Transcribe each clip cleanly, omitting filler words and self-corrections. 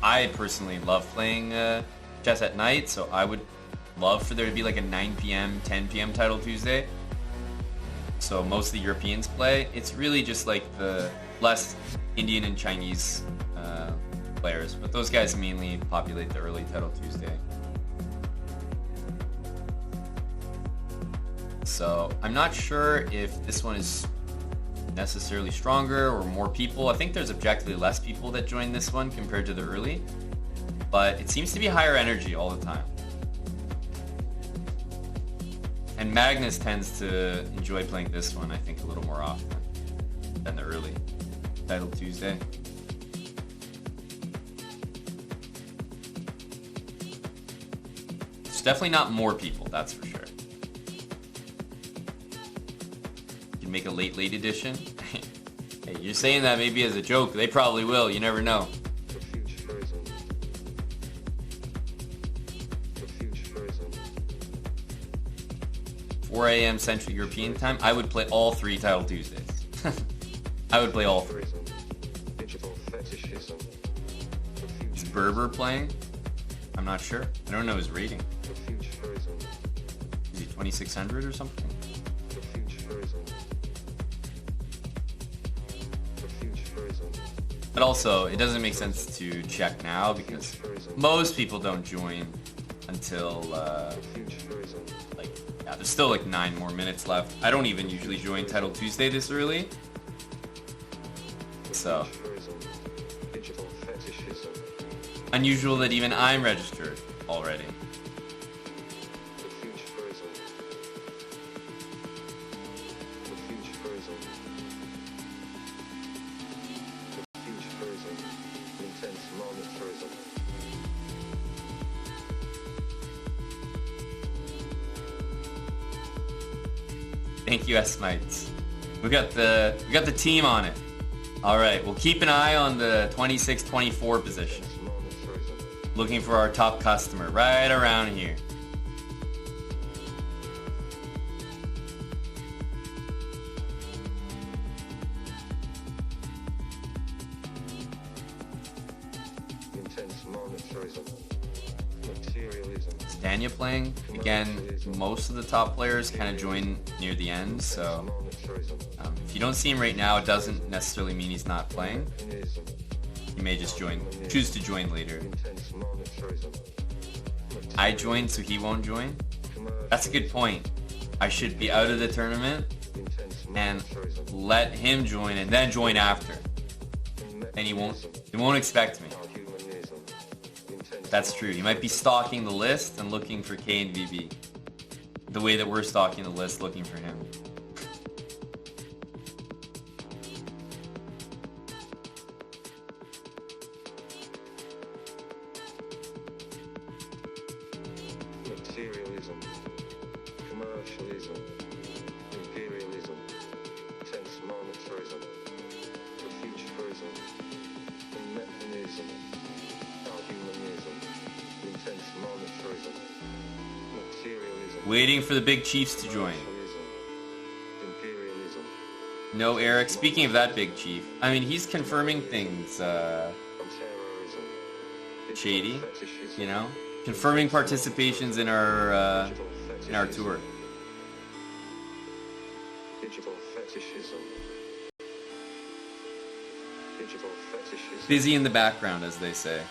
I personally love playing chess at night, so I would love for there to be like a 9 p.m., 10 p.m. Title Tuesday. So most of the Europeans play. It's really just like the less Indian and Chinese players, but those guys mainly populate the early Title Tuesday. So I'm not sure if this one is necessarily stronger or more people. I think there's objectively less people that join this one compared to the early, but it seems to be higher energy all the time. And Magnus tends to enjoy playing this one, I think, a little more often than the early Title Tuesday. It's definitely not more people, that's for sure. You can make a late edition. Hey, you're saying that maybe as a joke. They probably will. You never know. 4 a.m. Central European time. I would play all 3 Title Tuesdays. I would play all 3. Is Berber playing? I'm not sure. I don't know his rating. Is he 2600 or something? But also, it doesn't make sense to check now because most people don't join until yeah, there's still like 9 more minutes left. I don't even usually join Title Tuesday this early. So unusual that even I'm registered already. Thank you, S-Mites. We got the team on it. All right, we'll keep an eye on the 26-24 position. Looking for our top customer right around here. Is Danya playing? Again, most of the top players kind of join near the end, so if you don't see him right now, it doesn't necessarily mean he's not playing. He may just choose to join later. I joined, so he won't join? That's a good point. I should be out of the tournament and let him join and then join after. And he won't expect me. That's true. He might be stalking the list and looking for K and VB. The way that we're stalking the list looking for him. Materialism, commercialism, imperialism, intense monetarism, futurism, mechanism, argumentism, intense monetarism, materialism. Waiting for the big chiefs to join. Imperialism. No, Eric. Speaking of that big chief, I mean, he's confirming things, shady, you know? Confirming participations in our tour. Digital fetishism. Digital fetishism. Busy in the background, as they say.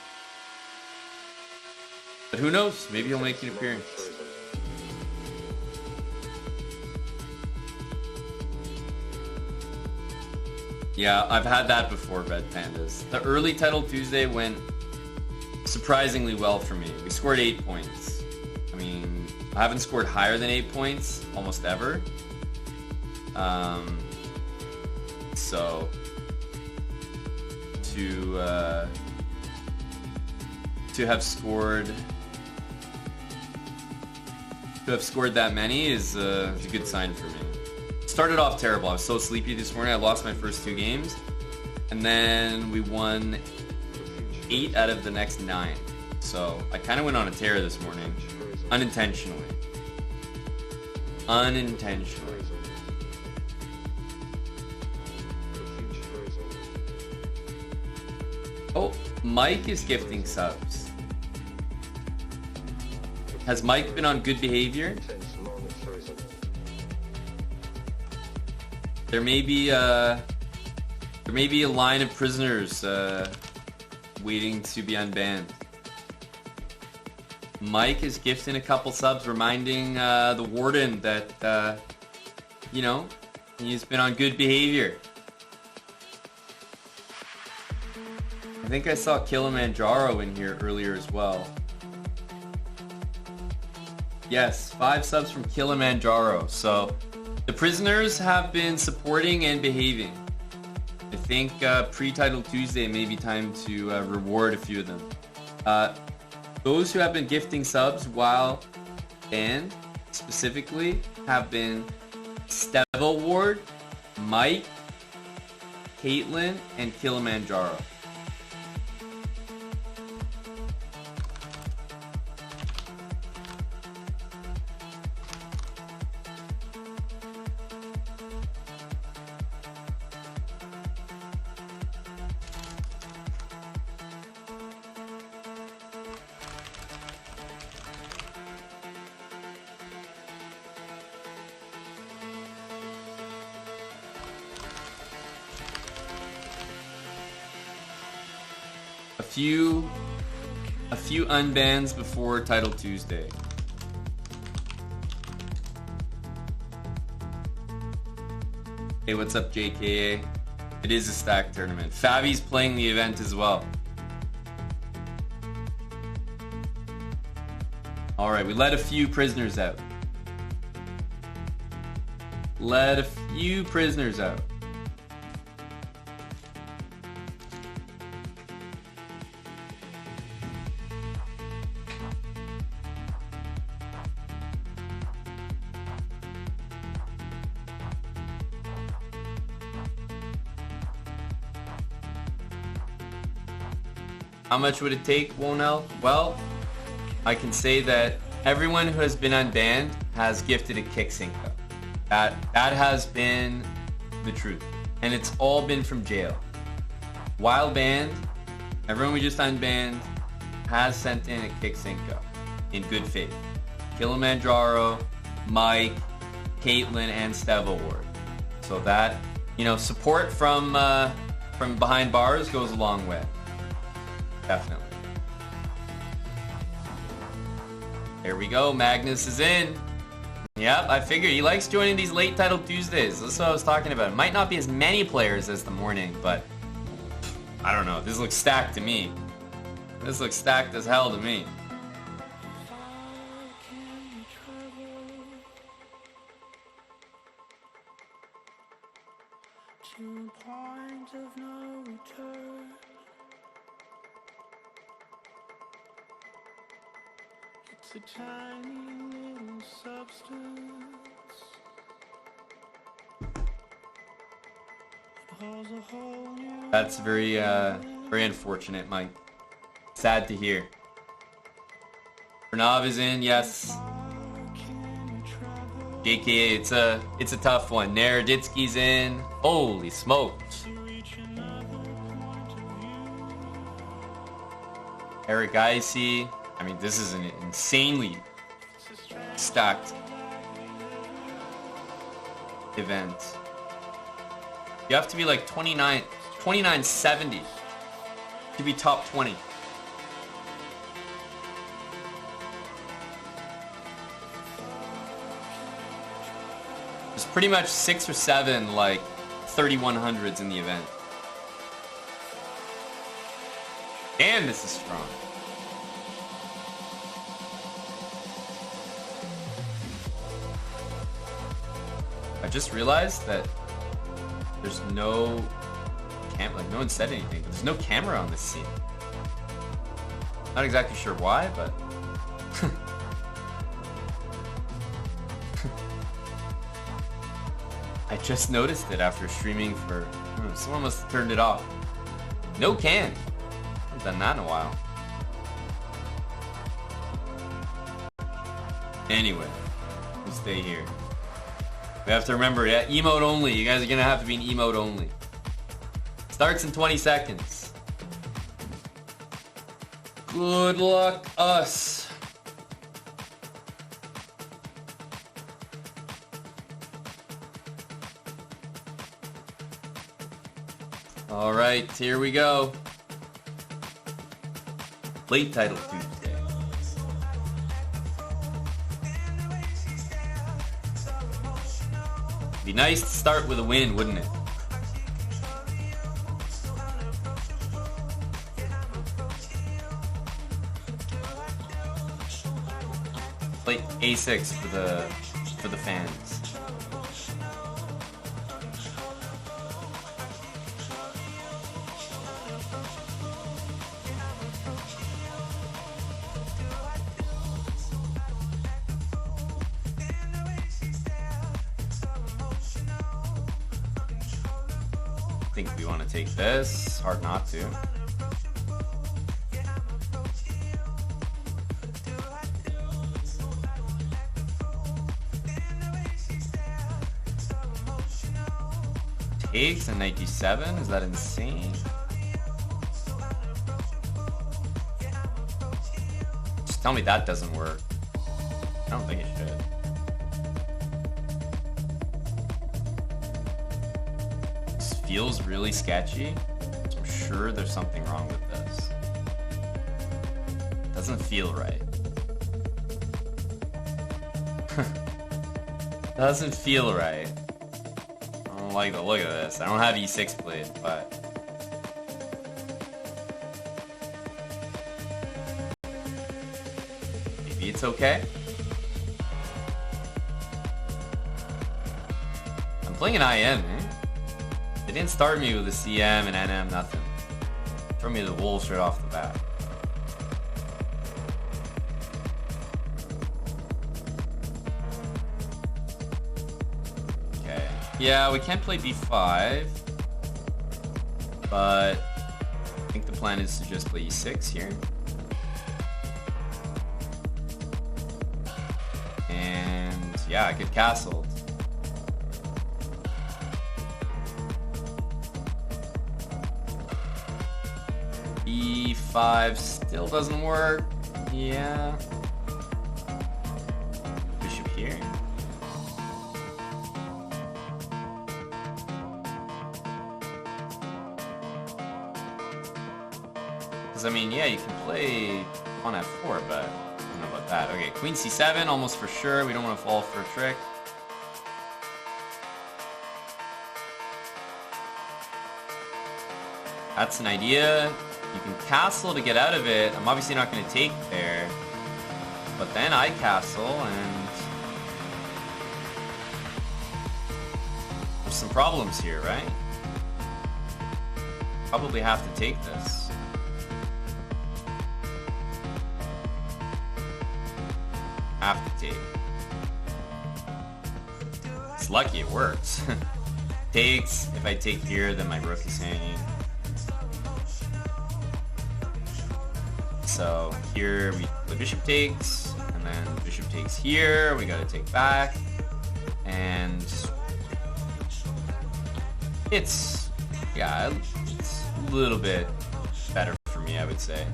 But who knows? Maybe he'll make an appearance. Yeah, I've had that before, Red Pandas. The early Title Tuesday went surprisingly well for me. We scored 8 points. I mean, I haven't scored higher than 8 points almost ever. So to have scored that many is a good sign for me. Started off terrible. I was so sleepy this morning. I lost my first 2 games, and then we won 8 out of the next 9. So I kind of went on a tear this morning, unintentionally. Oh, Mike is gifting subs. Has Mike been on good behavior? Intense monetarism. There may be a line of prisoners waiting to be unbanned. Mike is gifting a couple subs, reminding the warden that you know, he's been on good behavior. I think I saw Kilimanjaro in here earlier as well. Yes, 5 subs from Kilimanjaro. So the prisoners have been supporting and behaving. I think pre-Title Tuesday may be time to reward a few of them. Those who have been gifting subs while banned specifically have been Stevel Ward, Mike, Caitlin, and Kilimanjaro. A few unbans before Title Tuesday. Hey, what's up, JKA? It is a stack tournament. Fabi's playing the event as well. Alright, we let a few prisoners out. Let a few prisoners out. How much would it take, Wonel? Well, I can say that everyone who has been unbanned has gifted a kick Cinco. That has been the truth. And it's all been from jail. While banned, everyone we just unbanned has sent in a kick Cinco in good faith. Kilimanjaro, Mike, Caitlin, and Stevel Ward. So that, you know, support from behind bars goes a long way. Definitely. There we go. Magnus is in. Yep, I figured he likes joining these late Title Tuesdays. That's what I was talking about. It might not be as many players as the morning, but I don't know. This looks stacked to me. This looks stacked as hell to me. To a point of no return. It's a tiny little substance. It holds a whole new. That's very unfortunate, Mike. Sad to hear. Pranav is in, yes. JKA, it's a tough one. Naroditsky's in. Holy smokes. Eric Icy. I mean, this is an insanely stacked event. You have to be like 2970 to be top 20. There's pretty much 6 or 7 like 3100s in the event. Damn, this is strong. I just realized that there's no like no one said anything, but there's no camera on this scene. Not exactly sure why, but I just noticed it after streaming for someone must have turned it off. No cam. I haven't done that in a while. Anyway, we'll stay here. We have to remember, yeah, emote only. You guys are gonna have to be an emote only. Starts in 20 seconds. Good luck, us. All right, here we go. Late title Tuesday. Be nice to start with a win, wouldn't it? Play A6 for the fans. I think we want to take this. Hard not to. Takes and knight d7. Is that insane? Just tell me that doesn't work. I don't think it should. This feels really sketchy. So I'm sure there's something wrong with this. Doesn't feel right. Doesn't feel right. I don't like the look of this. I don't have e6 played, but maybe it's okay. I'm playing an IM, man. They didn't start me with a CM and NM, nothing. Throw me the wolves straight off the bat. Yeah, we can't play b5, but I think the plan is to just play e6 here. And yeah, I get castled. e5 still doesn't work. Yeah. Bishop here. I mean, yeah, you can play on f4, but I don't know about that. Okay, queen c7, almost for sure. We don't want to fall for a trick. That's an idea. You can castle to get out of it. I'm obviously not going to take there. But then I castle, and there's some problems here, right? Probably have to take this. Have to take. It's lucky it works. Takes. If I take here, then my rook is hanging. So here the bishop takes, and then the bishop takes here. We gotta take back, and it's a little bit better for me, I would say.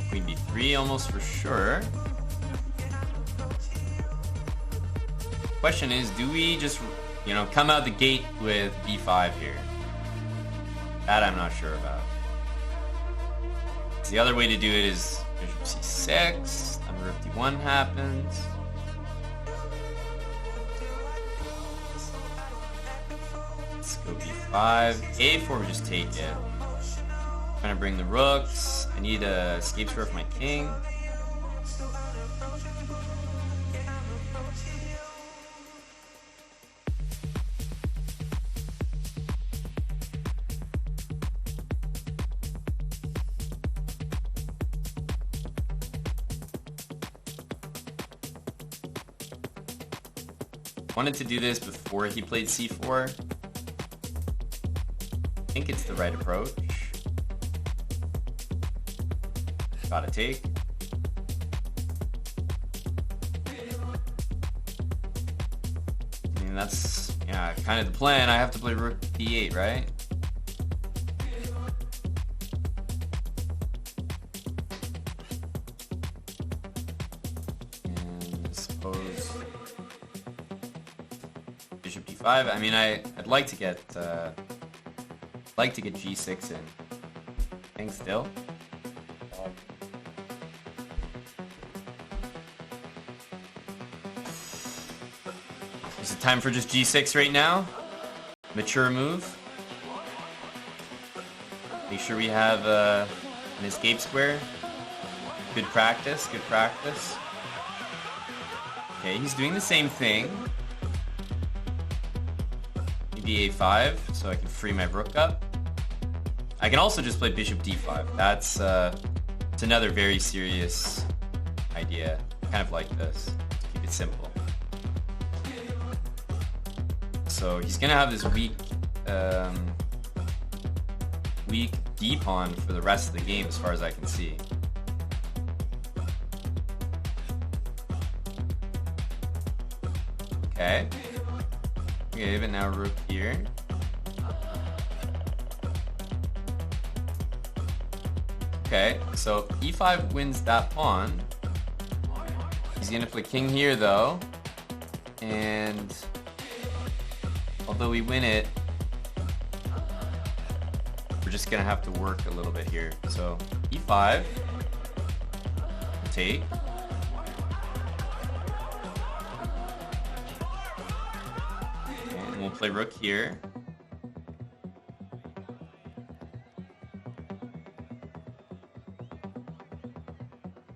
Queen b3 almost for sure. Question is, do we just, come out the gate with b5 here? That I'm not sure about. The other way to do it is bishop c6, then rook d1 happens. Let's go b5. a4, we just take it. Trying to bring the rooks. I need a escape square for my king. Wanted to do this before he played c4. I think it's the right approach. Gotta take. I mean, that's, yeah, kind of the plan. I have to play rook d8, right? And I suppose bishop d5. I mean, I'd like to get g6 in. Think still. Is it time for just g6 right now? Mature move. Make sure we have an escape square. Good practice, good practice. Okay, he's doing the same thing. Maybe a5, so I can free my rook up. I can also just play bishop d5. That's it's another very serious idea. Kind of like this. Keep it simple. So he's gonna have this weak d pawn for the rest of the game, as far as I can see. Okay. Okay, but now rook here. Okay, so e5 wins that pawn. He's gonna play king here though, and although we win it, we're just gonna have to work a little bit here. So e5, take. And we'll play rook here.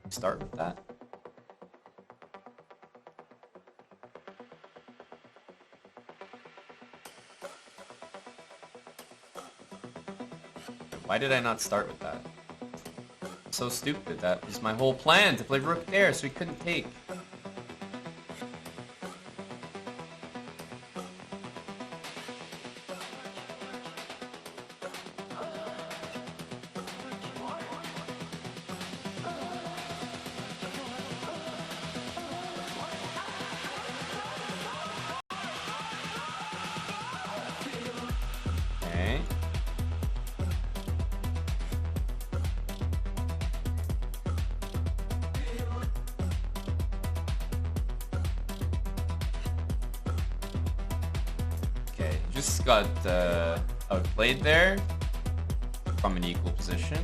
Start with that. Why did I not start with that? So stupid. That was my whole plan, to play rook there so he couldn't take. Okay. Okay, just got outplayed there from an equal position.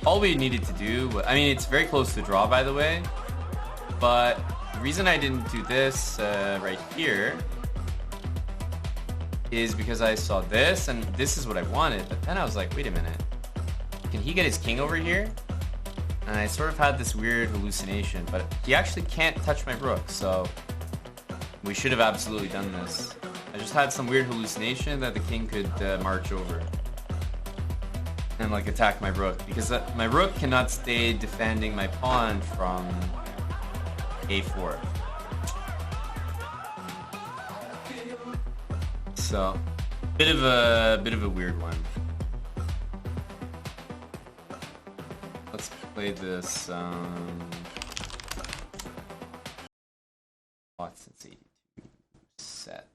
All we needed to do, I mean, it's very close to draw, by the way, but the reason I didn't do this right here is because I saw this, and this is what I wanted, but then I was like, wait a minute, can he get his king over here? And I sort of had this weird hallucination, but he actually can't touch my rook, so we should have absolutely done this. I just had some weird hallucination that the king could march over and like attack my rook, because my rook cannot stay defending my pawn from a4. So, bit of a weird one. Let's play this Watson's 82 set.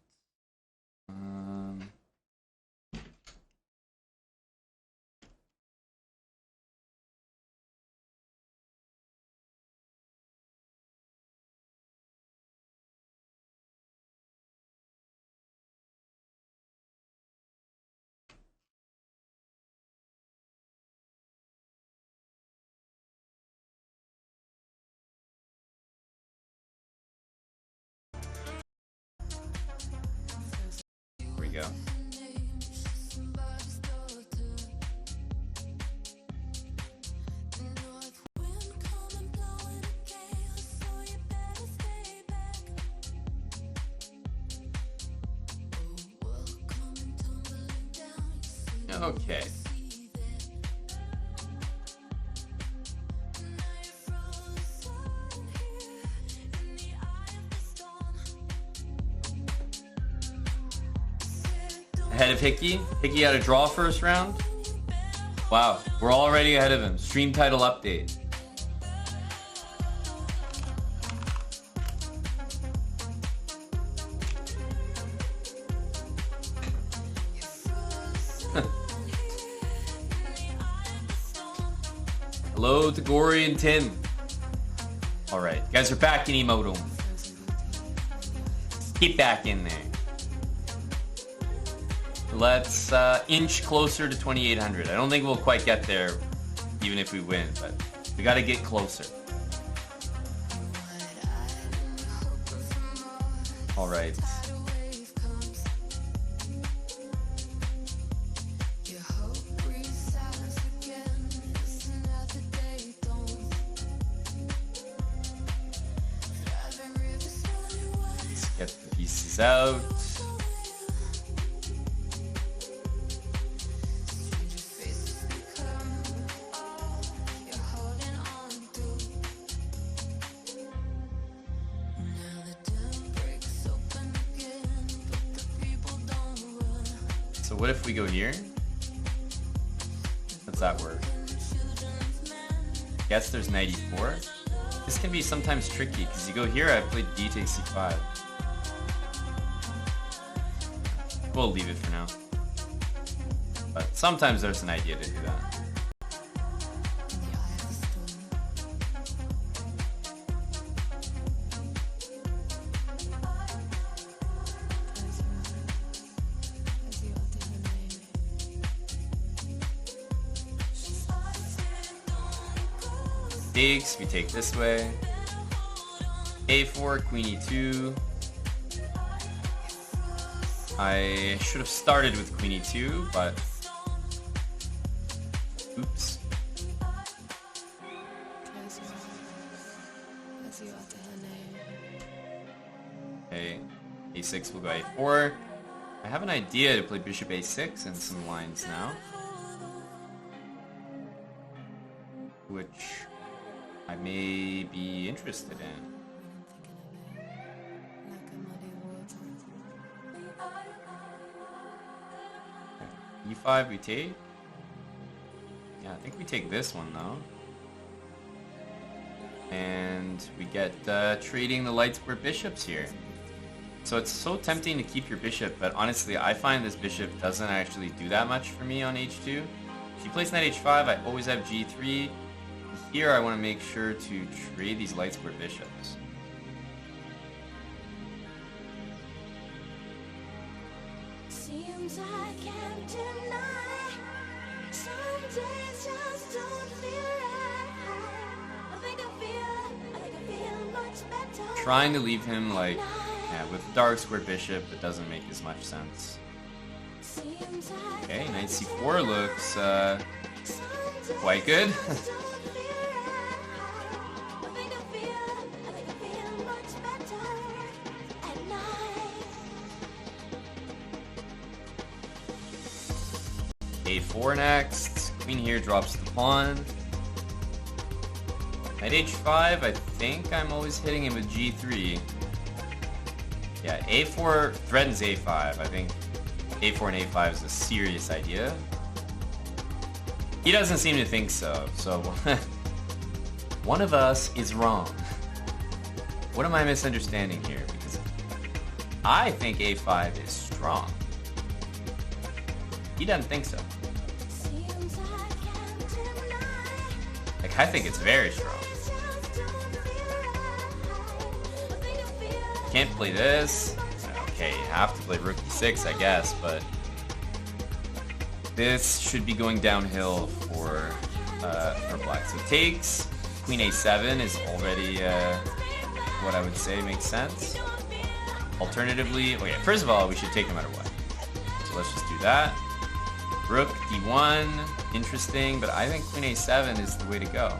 Here we go. Okay. Ahead of Hickey. Hickey had a draw first round. Wow, we're already ahead of him. Stream title update. Hello to Gory and Tim. Alright, you guys are back in Emoto. Get back in there. Let's inch closer to 2,800. I don't think we'll quite get there, even if we win, but we gotta get closer. Alright. Get the pieces out. So what if we go here? How's that work? Guess there's 94. This can be sometimes tricky because you go here, I played D takes C5. We'll leave it for now. But sometimes there's an idea to do that. Takes, we take this way. A4, Queen E2. I should have started with Queen E2, but oops. Okay, A6 will go A4. I have an idea to play Bishop A6 in some lines now, which I may be interested in. E5 we take? Yeah, I think we take this one though. And we get trading the light square bishops here. So it's so tempting to keep your bishop, but honestly I find this bishop doesn't actually do that much for me on H2. If he plays knight H5, I always have G3. Here I want to make sure to trade these light square bishops. Seems I can't deny. Some days just don't feel right. I think I feel much better. Trying to leave him like, yeah, with dark square bishop, it doesn't make as much sense. Okay, knight C4 looks quite good. A4 next. Queen here drops the pawn. Knight H5, I think I'm always hitting him with G3. Yeah, A4 threatens A5. I think A4 and A5 is a serious idea. He doesn't seem to think so, so one of us is wrong. What am I misunderstanding here? Because I think A5 is strong. He doesn't think so. Like, I think it's very strong. Can't play this. Okay, you have to play rook e6, I guess, but this should be going downhill for black. So takes, queen a7 is already what I would say makes sense. Alternatively, okay, first of all, we should take no matter what. So let's just do that. Rook d1, interesting, but I think queen a7 is the way to go.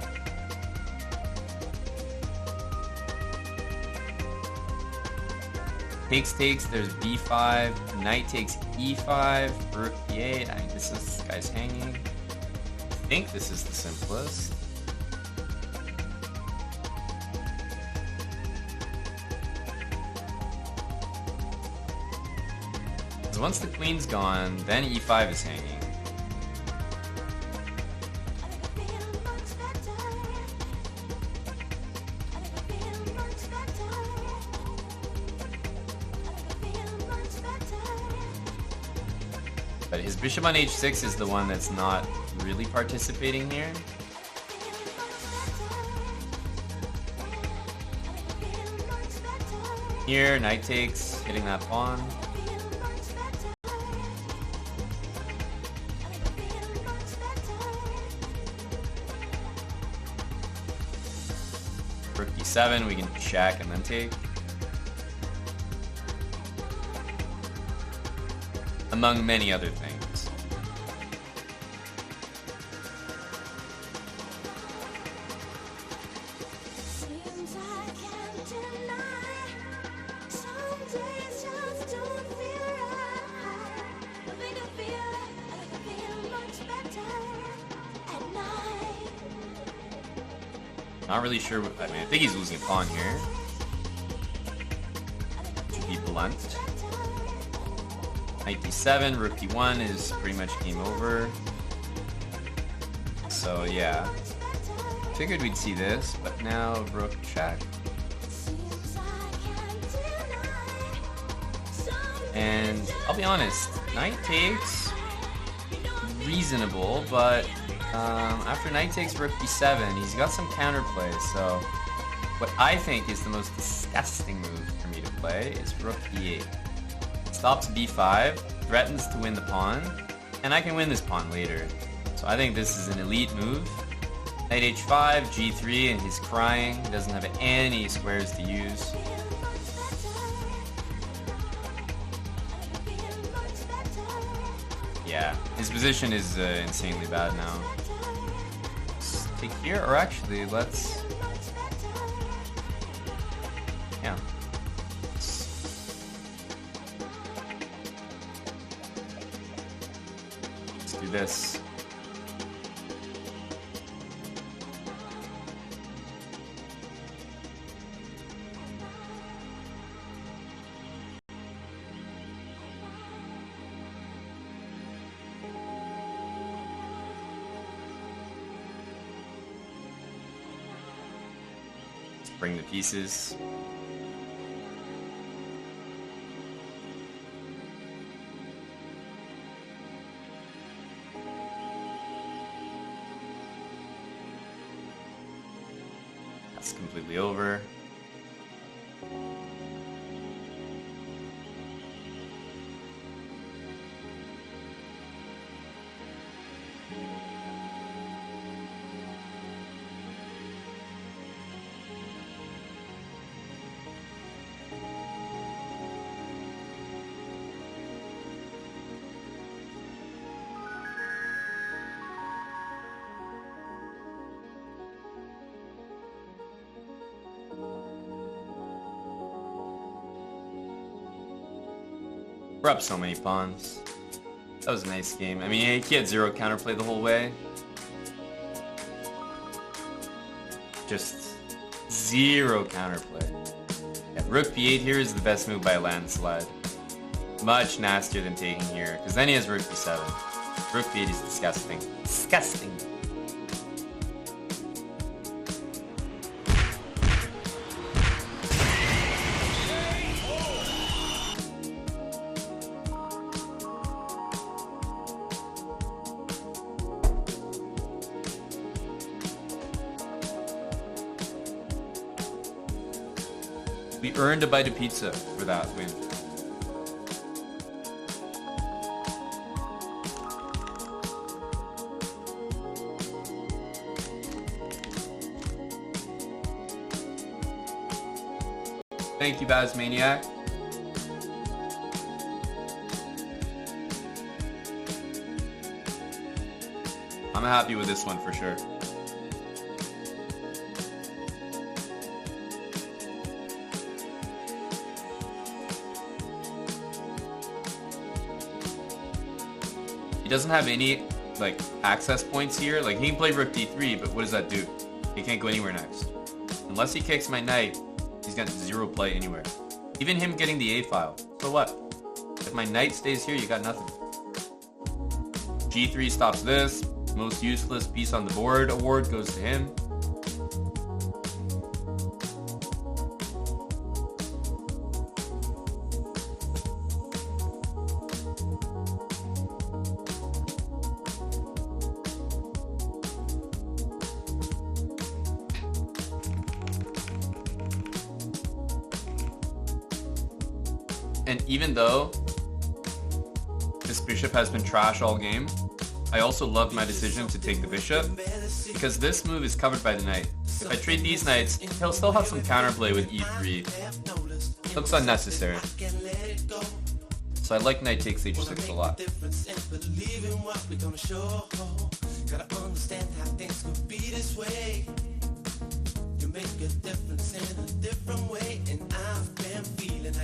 Takes, there's b5, knight takes e5, rook e8. I think this guy's hanging. I think this is the simplest. So once the queen's gone, then e5 is hanging. But his bishop on h6 is the one that's not really participating here. Here, knight takes, hitting that pawn. Rook d7, we can check and then take. Among many other things. Seems I can't deny. Some days just don't feel right. I think I feel much better at night. Not really sure. I mean, I think he's losing a pawn here. To be blunt. Knight d7, rook d1 is pretty much game over. So yeah, figured we'd see this, but now rook check. And I'll be honest, knight takes, reasonable, but after knight takes rook d7, he's got some counterplay. So what I think is the most disgusting move for me to play is rook e8. Stops b5, threatens to win the pawn, and I can win this pawn later. So I think this is an elite move. Knight h5, g3, and he's crying. He doesn't have any squares to use. Yeah, his position is insanely bad now. Let's take here, or actually, let's... Yeah. Let's do this. Bring the pieces. That's completely over. We're up so many pawns. That was a nice game. I mean, he had zero counterplay the whole way. Just zero counterplay. Yeah, rook b8 here is the best move by a landslide. Much nastier than taking here, because then he has rook b7. Rook b8 is disgusting. Disgusting. We earned a bite of pizza for that win. Thank you, Bazmaniac. I'm happy with this one for sure. He doesn't have any like access points here. Like he can play rook d3, but what does that do? He can't go anywhere next. Unless he kicks my knight, he's got zero play anywhere. Even him getting the A file. So what? If my knight stays here, you got nothing. G3 stops this. Most useless piece on the board award goes to him. And even though this bishop has been trash all game, I also love my decision to take the bishop because this move is covered by the knight. If I trade these knights, he'll still have some counterplay with e3. Looks unnecessary. So I like knight takes h6 a lot.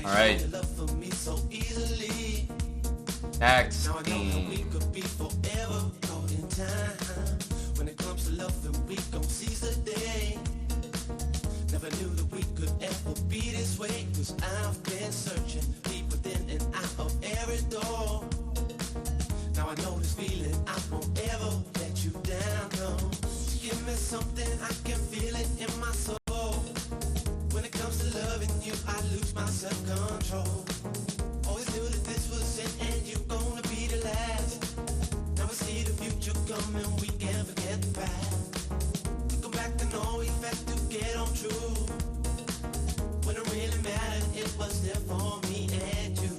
Alright. Next. When it comes to love, we gon' seize the day. Never knew that we could ever be this way. Cause I've been searching deep within and out of every door. Now I know this feeling, I won't ever let you down, no. Give me something, I can feel it in my soul. When it comes to loving you, I lose my self-control. Always knew that this was it and you're gonna be the last. Now I see the future coming, we can't forget the past. Go back and all we had to get on true. When it really mattered, it was there for me and you.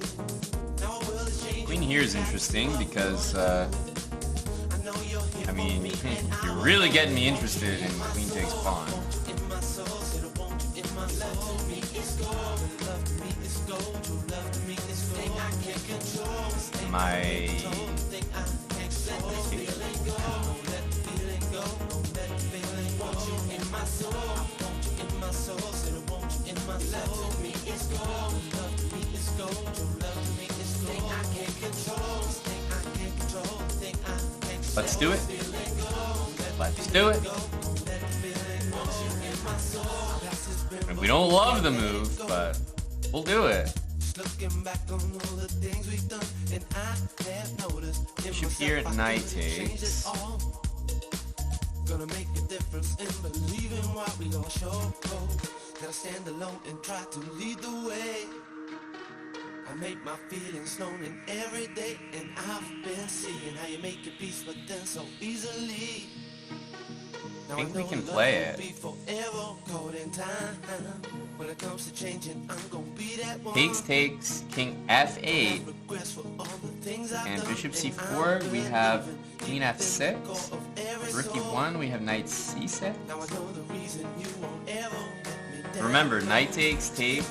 Now our world is changing. Queen here is interesting because, I mean, you're really getting me interested in queen takes pawn. My let's do it. Let's do it. And we don't love the move, but we'll do it. Bishop here at knight takes. Gonna make a difference in believing what we all show. Gotta stand alone and try to lead the way. I make my feelings known in every day, and I've been seeing how you make your peace with them so easily. I think we can play it. Takes, king f8, and bishop c4, we have queen f6, rook e1, we have knight c6. Remember, knight takes, queen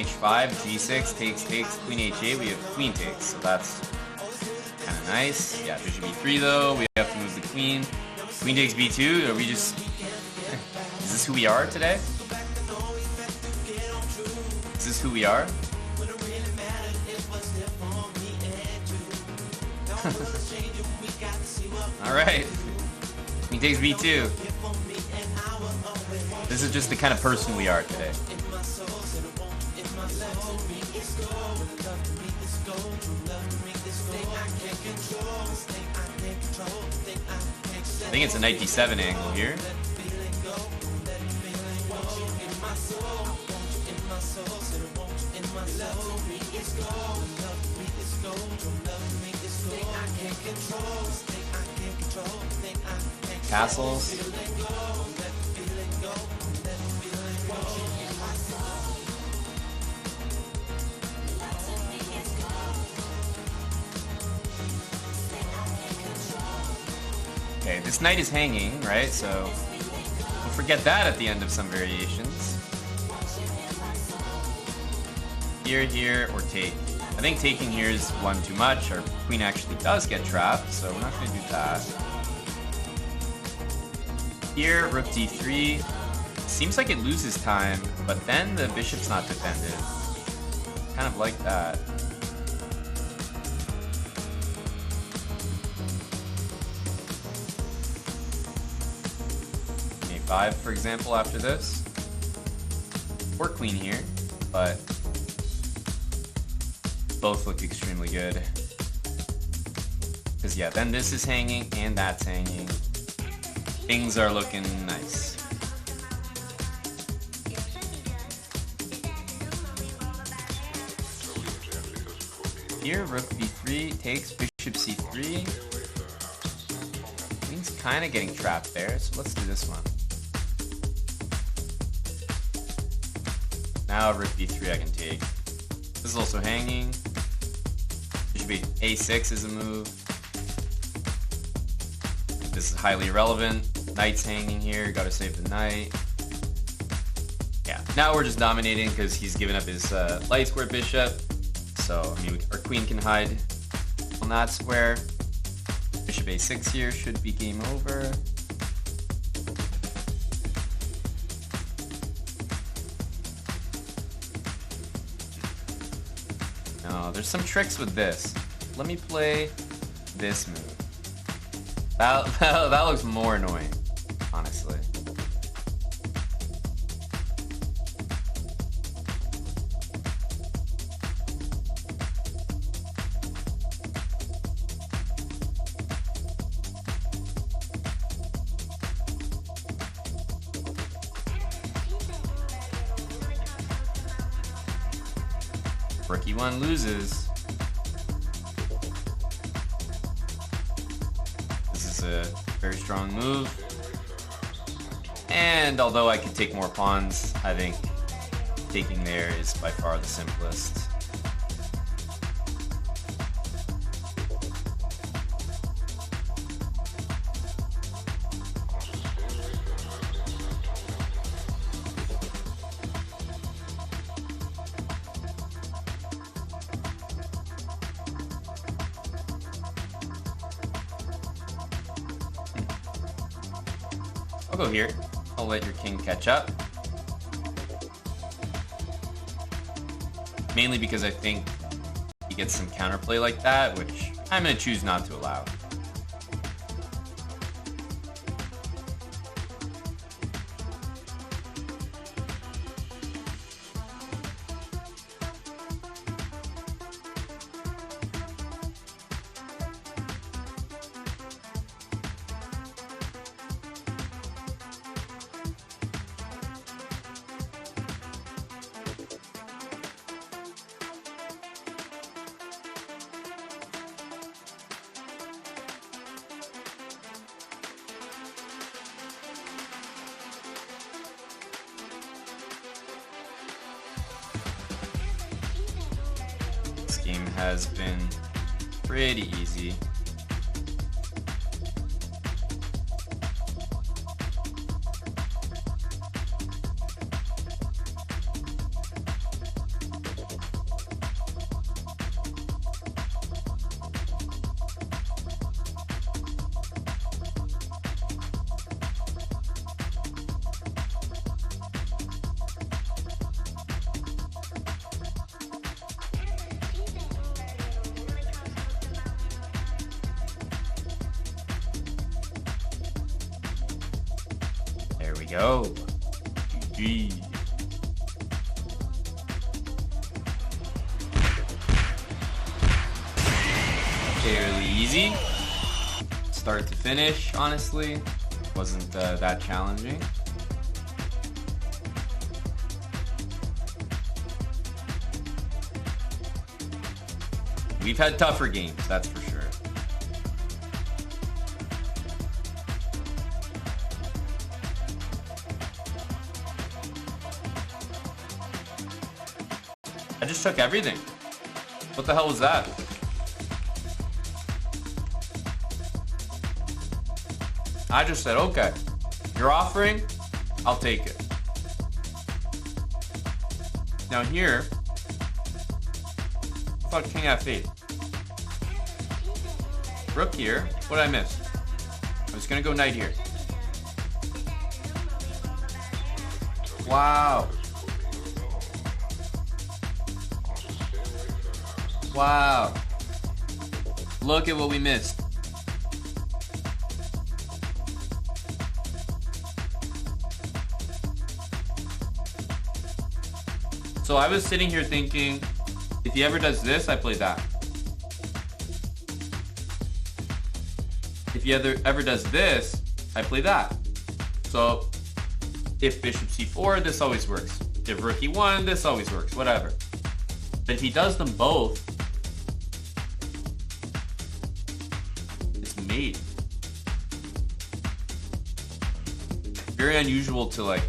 h5, g6, takes, queen h8, we have queen takes, so that's kind of nice. Yeah, bishop e3 though, we have to move the queen. Queen takes b2, are we just... Is this who we are today? Is this who we are? Alright. Queen takes b2. This is just the kind of person we are today. I think it's a knight d7 angle here. Castles. Okay, this knight is hanging, right? So we'll forget that at the end of some variations. Here, or take. I think taking here is one too much. Our queen actually does get trapped, so we're not going to do that. Here, rook d3. Seems like it loses time, but then the bishop's not defended. Kind of like that. A5, for example, after this. Or queen here, but both look extremely good. Because yeah, then this is hanging and that's hanging. Things are looking nice. Here, rook b3 takes bishop c3. Queen's kind of getting trapped there, so let's do this one. Now rook b3 I can take. This is also hanging. Bishop a6 is a move. This is highly irrelevant. Knight's hanging here. Gotta save the knight. Yeah. Now we're just dominating because he's given up his light square bishop. So, I mean, our queen can hide on that square. Bishop a6 here should be game over. No, there's some tricks with this. Let me play this move. That looks more annoying, honestly. Rook e1 loses. This is a very strong move. And although I could take more pawns, I think taking there is by far the simplest. I'll go here. I'll let your king catch up. Mainly because I think he gets some counterplay like that, which I'm going to choose not to allow. This game has been pretty easy. There we go. GG. Fairly easy. Start to finish, honestly. Wasn't that challenging. We've had tougher games, that's for sure. I just took everything. What the hell was that? I just said, okay, you're offering, I'll take it. Now here, I thought king f8. Rook here, what did I miss? I was gonna go knight here. Wow. Wow. Look at what we missed. So I was sitting here thinking, if he ever does this, I play that. If he ever does this, I play that. So if bishop c4, this always works. If rook e1, this always works, whatever. But if he does them both, it's mate. Very unusual to like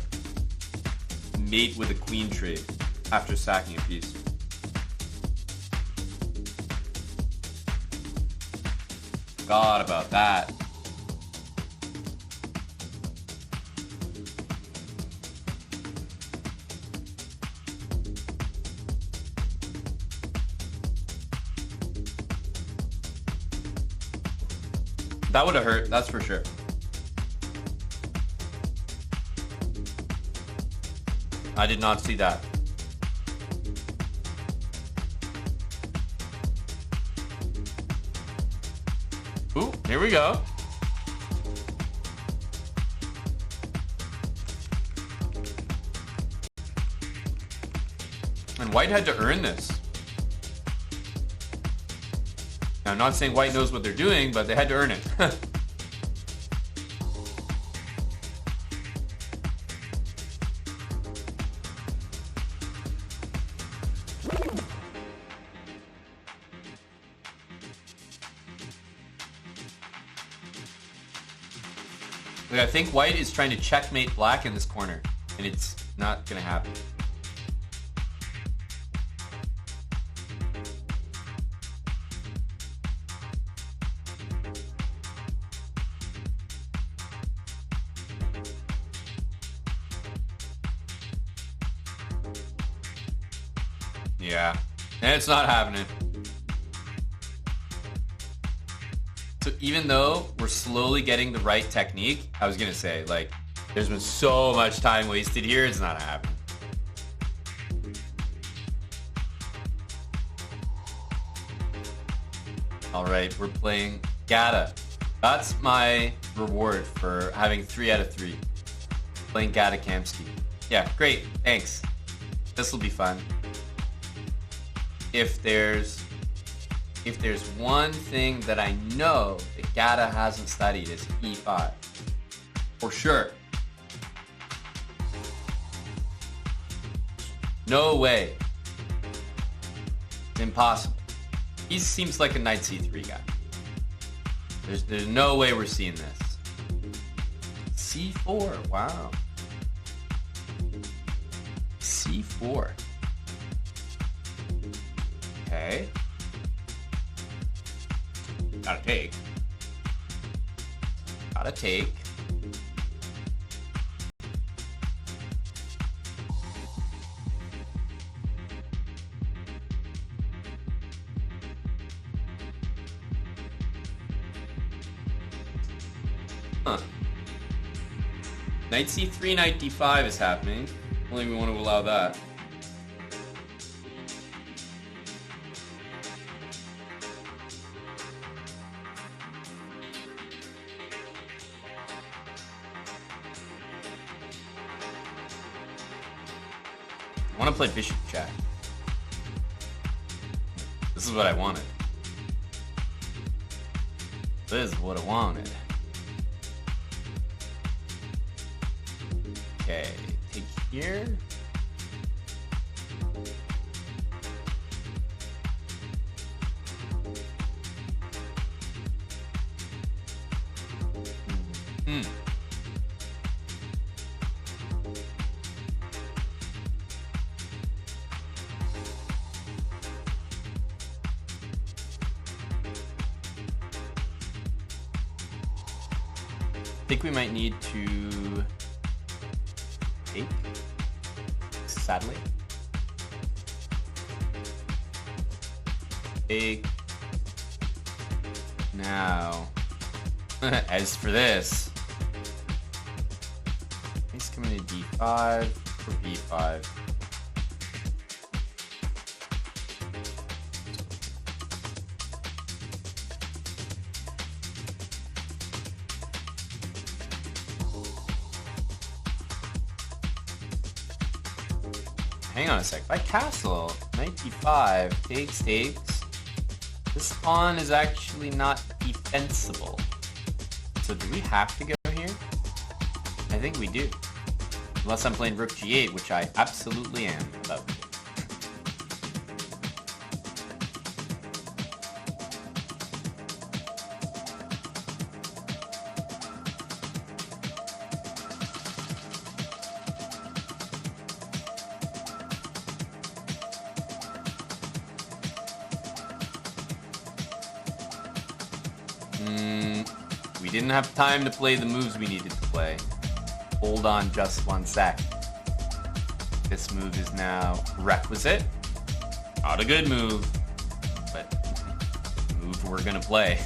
mate with a queen trade. after sacking a piece. Forgot about that. That would have hurt, that's for sure. I did not see that. Ooh, here we go. And White had to earn this. Now, I'm not saying White knows what they're doing, but they had to earn it. Like, I think White is trying to checkmate Black in this corner, and it's not gonna happen. Yeah, and it's not happening. So even though we're slowly getting the right technique, I was gonna say, like, there's been so much time wasted here, it's not happening. All right, we're playing Gata. That's my reward for having 3 out of 3. Playing Gata Kamsky. Yeah, great, thanks. This will be fun. If there's one thing that I know that Gata hasn't studied, it's E5. For sure. No way. It's impossible. He seems like a knight c3 guy. There's no way we're seeing this. C4, wow. C4. Okay. Gotta take. Gotta take. Huh. Knight c3, knight d5 is happening. Only we want to allow that. I want to play bishop check. This is what I wanted. This is what I wanted. Okay, take here. I think we might need to take, sadly. Take. Now, as for this, he's coming to d5 or b5. Hang on a sec. By castle, knight d5, takes. This pawn is actually not defensible. So do we have to go here? I think we do. Unless I'm playing rook g8, which I absolutely am about to. We didn't have time to play the moves we needed to play. Hold on just 1 sec. This move is now requisite. Not a good move, but the move we're gonna play.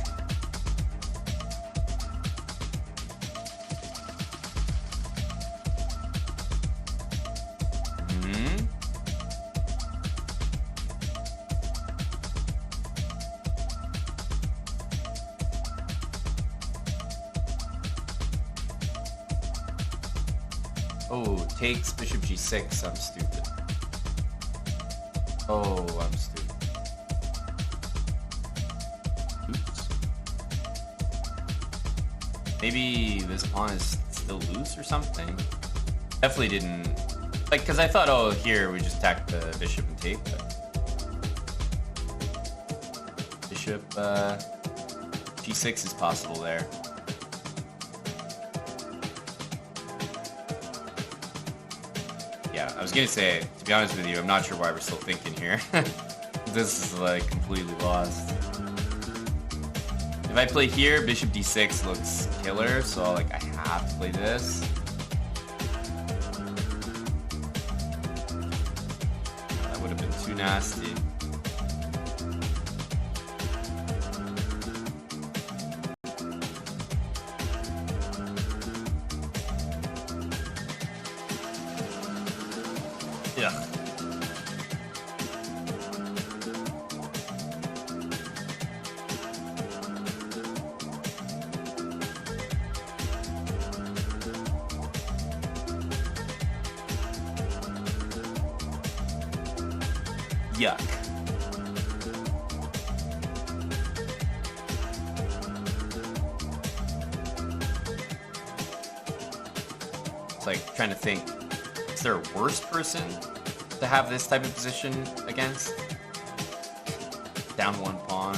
Oh, takes bishop g6. I'm stupid. Oh, I'm stupid. Oops. Maybe this pawn is still loose or something? Definitely didn't... Like, because I thought, oh, here, we just attack the bishop and take, but... Bishop, g6 is possible there. Yeah, I was gonna say, to be honest with you, I'm not sure why we're still thinking here. This is like completely lost. If I play here, bishop d6 looks killer, so like I have to play this. That would have been too nasty. Yeah. Yuck. It's like trying to think, is there a worse person to have this type of position against? Down one pawn.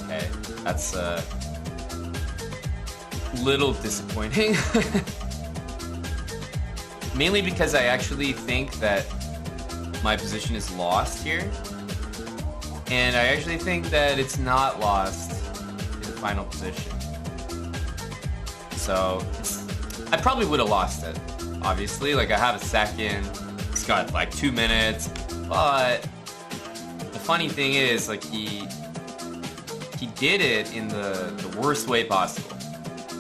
Okay, that's a little disappointing. Mainly because I actually think that my position is lost here. And I actually think that it's not lost in the final position. So, I probably would have lost it, obviously. Like, I have a second. He's got, like, 2 minutes. But the funny thing is, like, he did it in the worst way possible.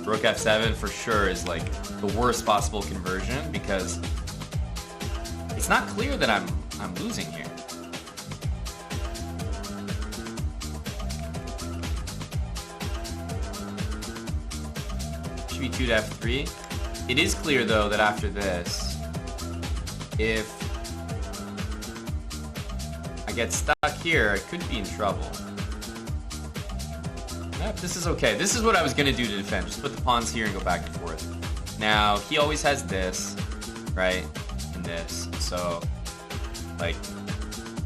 Rook f7 for sure is, like, the worst possible conversion because it's not clear that I'm losing here. Should be 2 to f3. It is clear though that after this, if I get stuck here, I could be in trouble. Yep, this is okay. This is what I was gonna do to defend. Just put the pawns here and go back and forth. Now, he always has this, right, and this, so, like,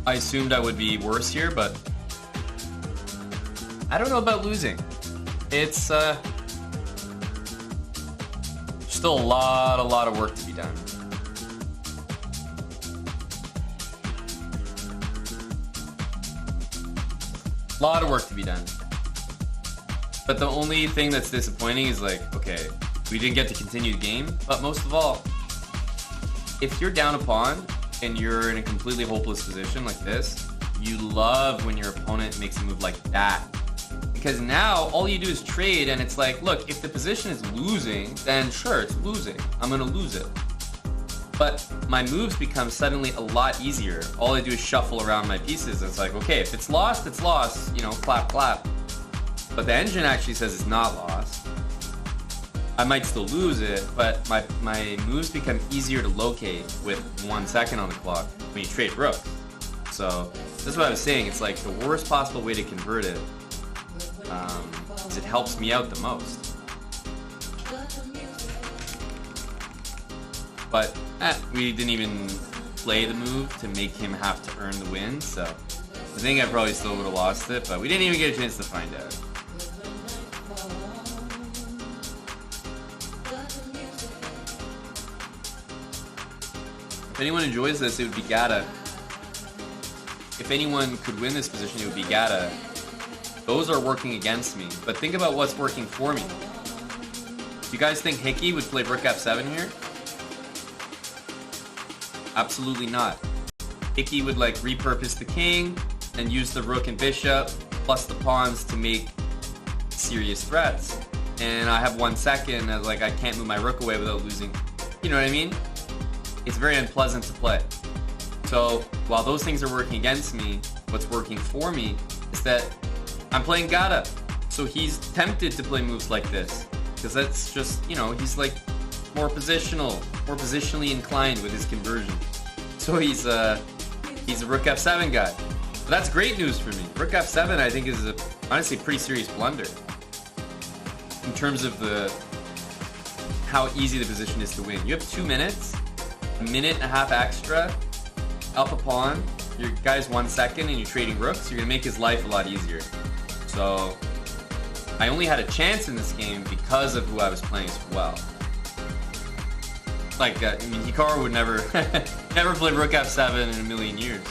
I assumed I would be worse here, but I don't know about losing. It's, still a lot of work to be done. A lot of work to be done. But the only thing that's disappointing is like, okay, we didn't get to continue the game, but most of all, if you're down a pawn and you're in a completely hopeless position like this, you love when your opponent makes a move like that. Because now all you do is trade and it's like, look, if the position is losing, then sure, it's losing. I'm gonna lose it. But my moves become suddenly a lot easier. All I do is shuffle around my pieces. It's like, okay, if it's lost, you know, clap, clap. But the engine actually says it's not lost. I might still lose it, but my moves become easier to locate with 1 second on the clock when you trade rooks. So that's what I was saying. It's like the worst possible way to convert it is it helps me out the most. But we didn't even play the move to make him have to earn the win. So I think I probably still would have lost it, but we didn't even get a chance to find out. If anyone enjoys this, it would be Gata. If anyone could win this position, it would be Gata. Those are working against me, but think about what's working for me. Do you guys think Hickey would play Rook F7 here? Absolutely not. Hickey would like repurpose the king and use the rook and bishop plus the pawns to make serious threats. And I have 1 second as like I can't move my rook away without losing. You know what I mean? It's very unpleasant to play. So while those things are working against me, what's working for me is that I'm playing Gata. So he's tempted to play moves like this because that's just, you know, he's like more positionally inclined with his conversion. So he's a Rook F7 guy. But that's great news for me. Rook F7 I think is a honestly pretty serious blunder in terms of how easy the position is to win. You have 2 minutes, a minute and a half extra, up a pawn, your guy's 1 second and you're trading rooks, you're gonna make his life a lot easier. So I only had a chance in this game because of who I was playing as well. Like, I mean, Hikaru would never play Rook F7 in a million years.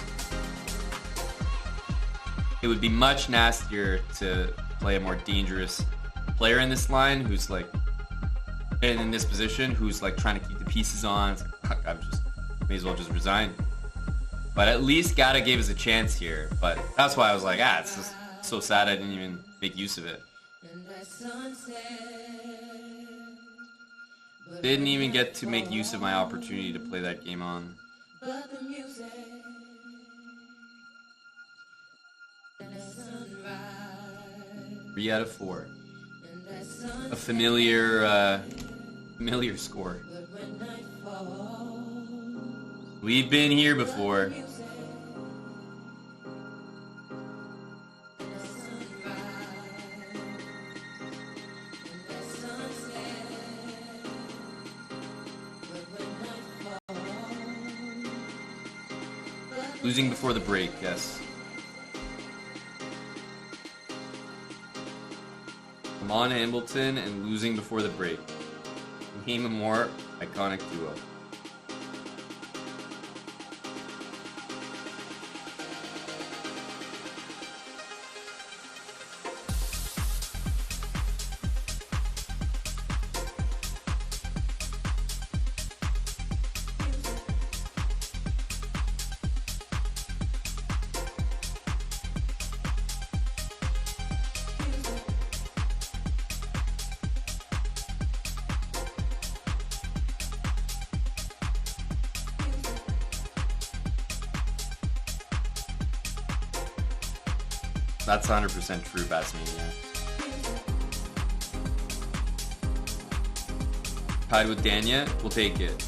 It would be much nastier to play a more dangerous player in this line who's like, in this position, who's like trying to keep the pieces on. It's like, may as well just resign. But at least Gata gave us a chance here. But that's why I was like, it's just so sad I didn't even make use of it. Didn't even get to make use of my opportunity to play that game on. 3 out of 4. A familiar score. We've been here before. Losing before the break, yes. Aman Hamilton and losing before the break. Name a more iconic duo. That's 100% true, Batsmania. Tied with Danya, we'll take it.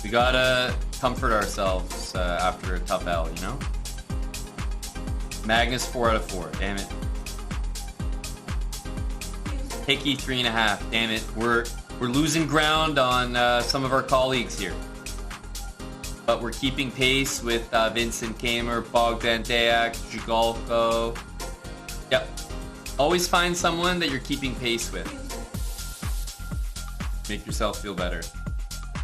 We gotta comfort ourselves after a tough L, you know? Magnus 4 out of 4, damn it. Hickey 3.5, damn it. We're losing ground on some of our colleagues here. But we're keeping pace with Vincent Kamer, Bogdan Dayak, Zhigalko. Yep. Always find someone that you're keeping pace with. Make yourself feel better.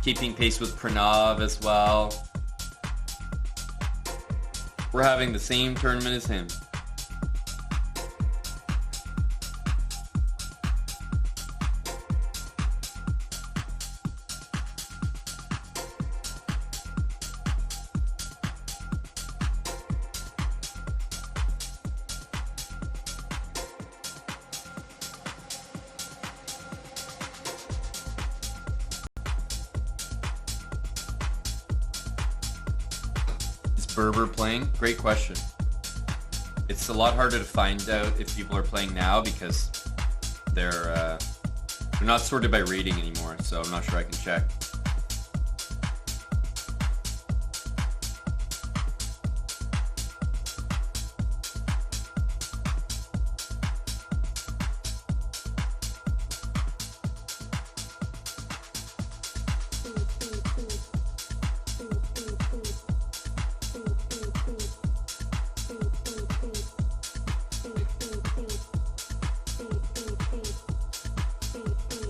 Keeping pace with Pranav as well. We're having the same tournament as him. Berber playing? Great question. It's a lot harder to find out if people are playing now because they're not sorted by rating anymore, so I'm not sure I can check.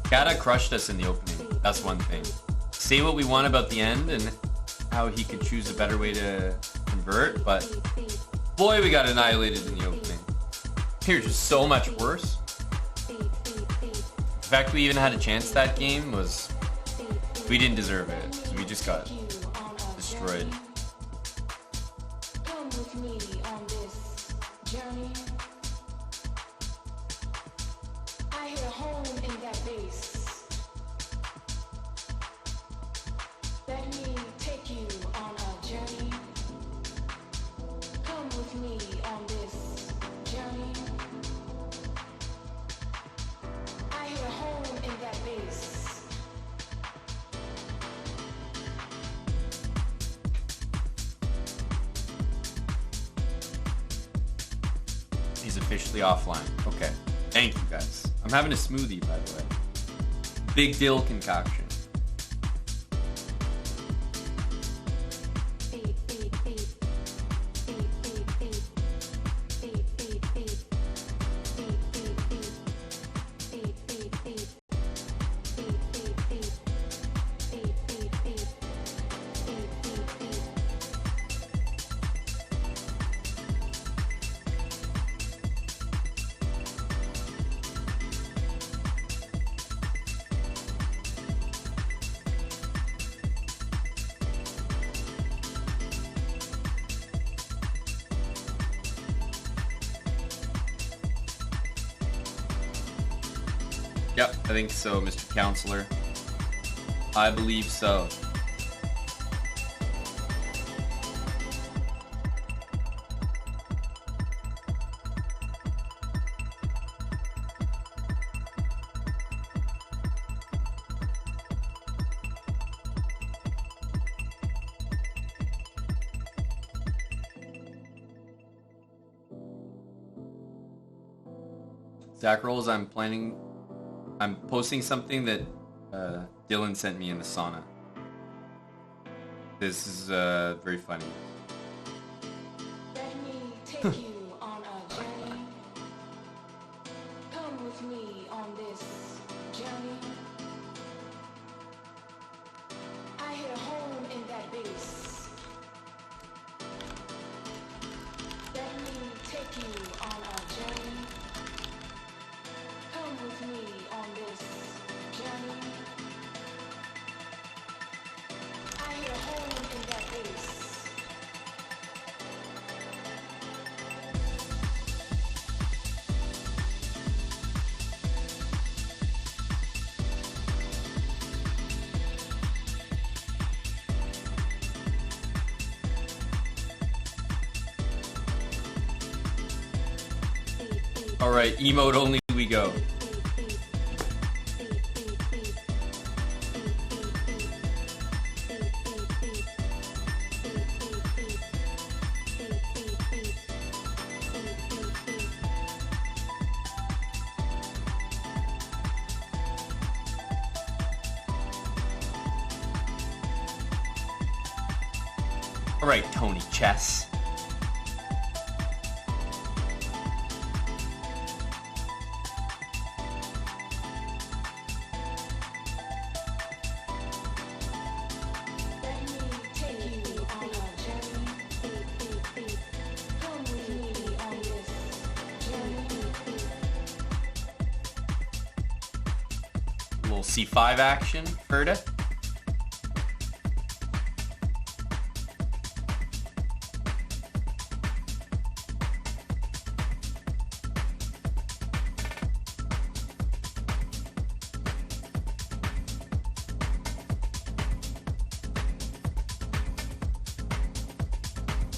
Kata crushed us in the opening. That's one thing. Say what we want about the end and how he could choose a better way to convert, but boy, we got annihilated in the opening. Here's just so much worse. The fact we even had a chance that game was... we didn't deserve it. So we just got destroyed. Come with me on this journey. I hit a home in that base. Let me take you on a journey. Come with me on this journey. I hit a home in that base. He's officially offline. Okay. Thank you, guys. I'm having a smoothie, by the way. Big dill concoction. Yep, I think so, Mr. Counselor. I believe so. Zach Rolls, I'm posting something that Dylan sent me in the sauna. This is very funny. Let me take you on a journey. Come with me on this journey. I hit a home in that base. Let me take you on a journey. Come with me on this journey. I hit a home in that base. All right, emote only we go. All right, Tony Chess. Let me take you on a journey. Come with me on this journey. A little C5 action, Ferda.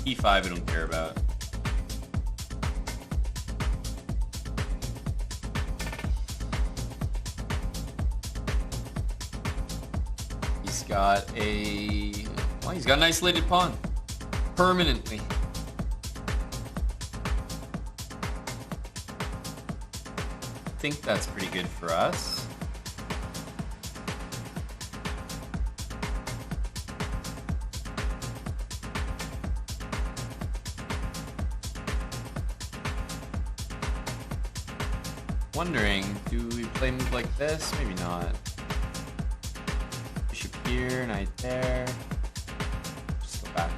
E5 I don't care about. He's got a... well, he's got an isolated pawn. Permanently. I think that's pretty good for us. Wondering, do we play a move like this? Maybe not. Bishop here, knight there. Just go back.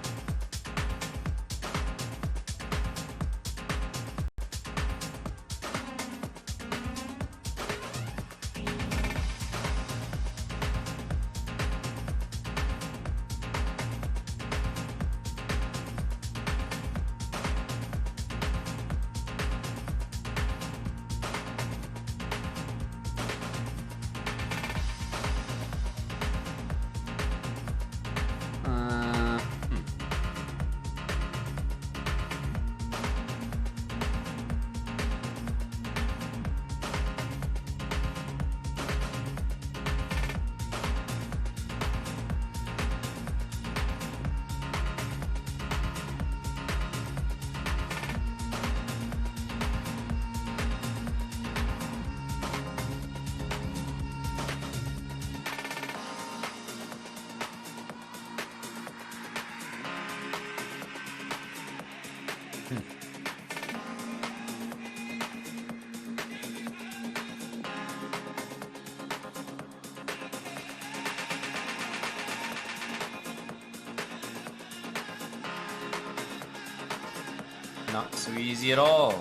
Not so easy at all.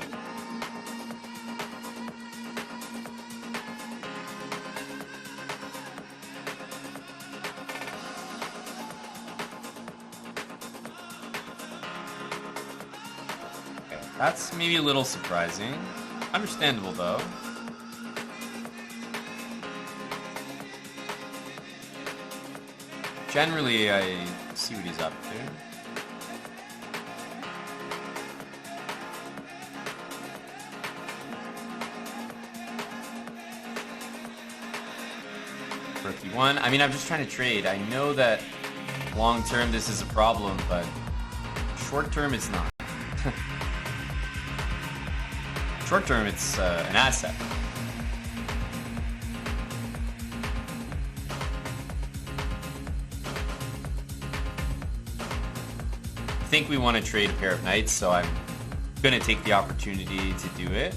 Okay, that's maybe a little surprising. Understandable though. Generally, I see what he's up to. Rook e1. I mean, I'm just trying to trade. I know that long term this is a problem, but short term it's not. Short term it's an asset. I think we want to trade a pair of knights, so I'm going to take the opportunity to do it.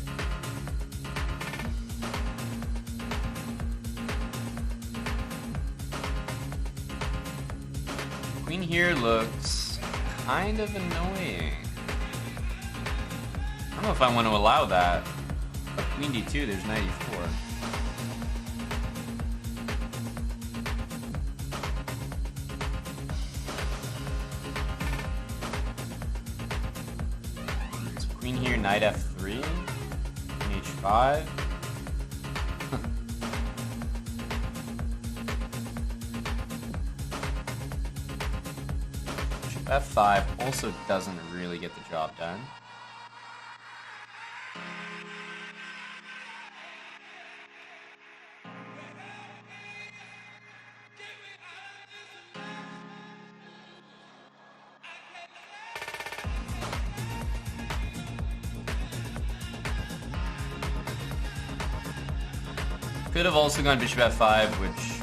Queen here looks kind of annoying. I don't know if I want to allow that. But Queen d2, there's knight e4. So Queen here, knight f3, Queen h5. F5 also doesn't really get the job done. Could have also gone bishop f5, which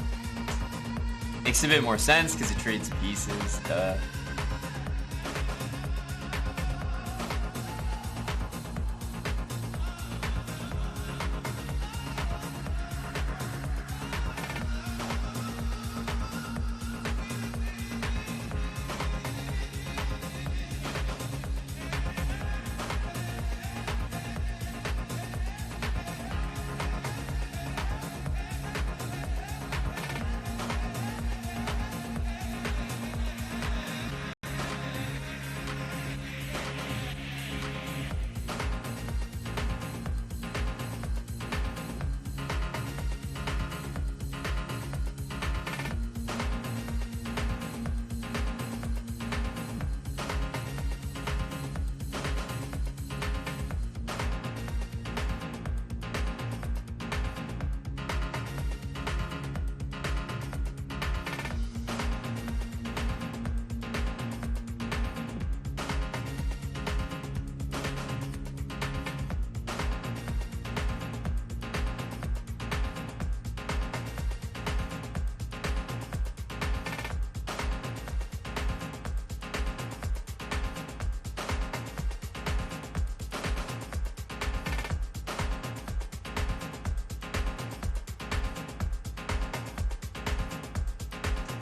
makes a bit more sense because it trades pieces.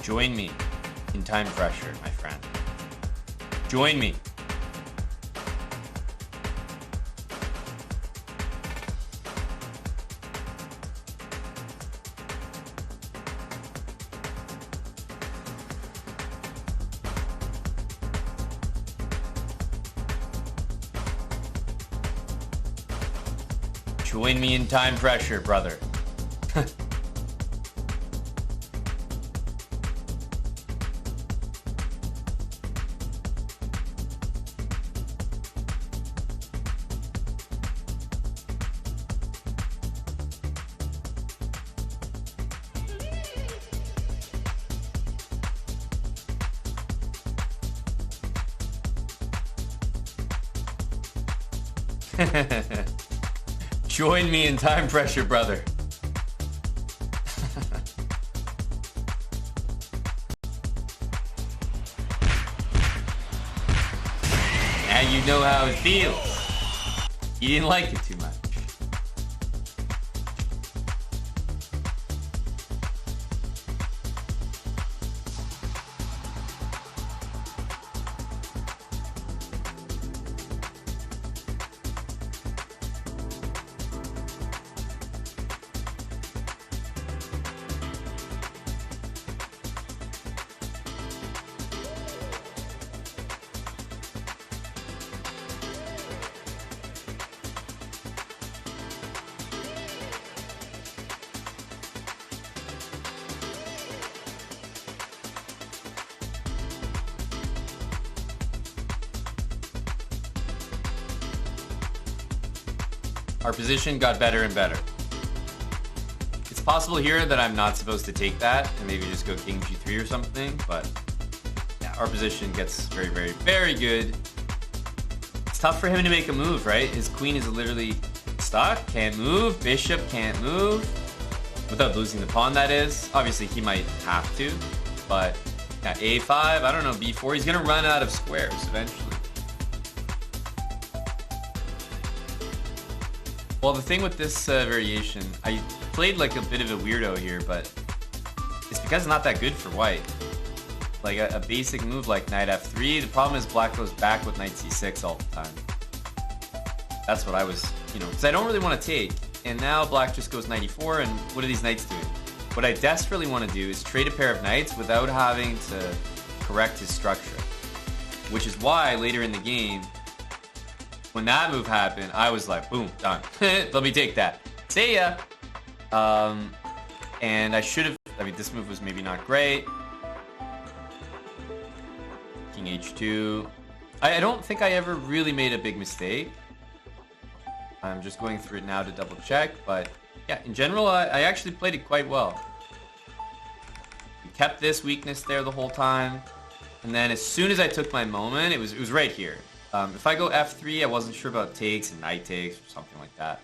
Join me in time pressure, my friend. Join me. Join me in time pressure, brother. Join me in time pressure, brother. Now you know how it feels. You didn't like it too much. Our position got better and better. It's possible here that I'm not supposed to take that and maybe just go king g3 or something, but yeah, our position gets very, very, very good. It's tough for him to make a move, right? His queen is literally stuck, can't move, bishop can't move, without losing the pawn, that is. Obviously, he might have to, but yeah, a5, I don't know, b4, he's gonna run out of squares eventually. Well, the thing with this variation, I played like a bit of a weirdo here, but it's because it's not that good for white. Like a basic move like knight f3, the problem is black goes back with knight c6 all the time. That's what I was, because I don't really want to take. And now black just goes knight e4, and what are these knights doing? What I desperately want to do is trade a pair of knights without having to correct his structure. Which is why later in the game, when that move happened, I was like, boom, done. Let me take that. See ya. And I should have, this move was maybe not great. King h2. I don't think I ever really made a big mistake. I'm just going through it now to double check, but yeah, in general, I actually played it quite well. We kept this weakness there the whole time. And then as soon as I took my moment, it was right here. If I go f3, I wasn't sure about takes and knight takes or something like that.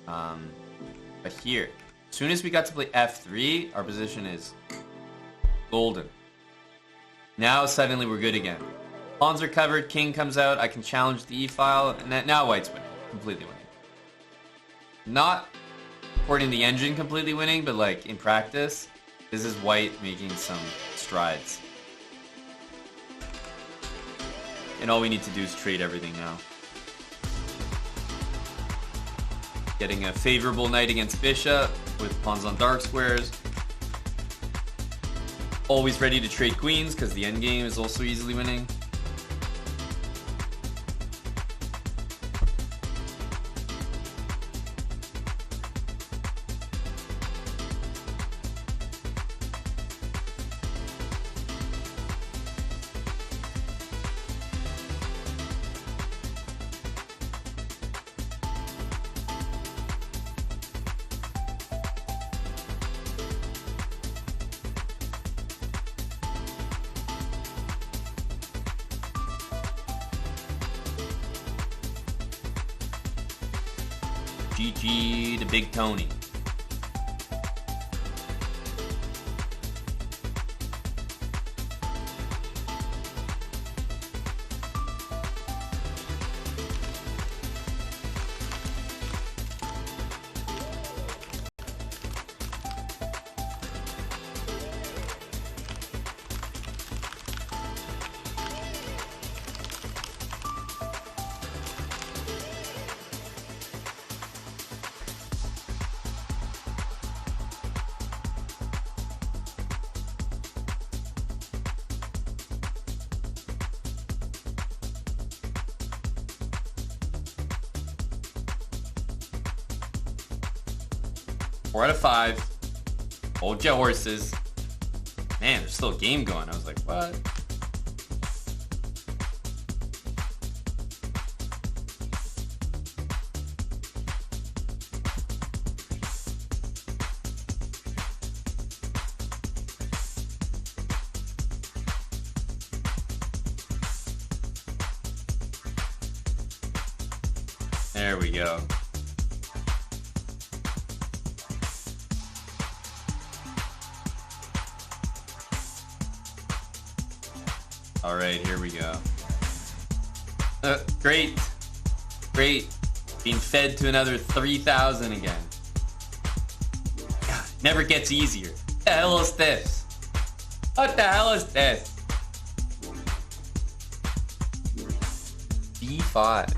But here, as soon as we got to play f3, our position is golden. Now suddenly we're good again. Pawns are covered, king comes out, I can challenge the e-file, and now white's winning, completely winning. Not according to the engine completely winning, but like in practice, this is white making some strides. And all we need to do is trade everything now. Getting a favorable knight against bishop with pawns on dark squares. Always ready to trade queens because the endgame is also easily winning. GG to Big Tony. 4 out of 5. Hold your horses. Man, there's still a game going. I was like, what? There we go. All right, here we go. Great. Great. Being fed to another 3,000 again. God, never gets easier. What the hell is this? What the hell is this? B5.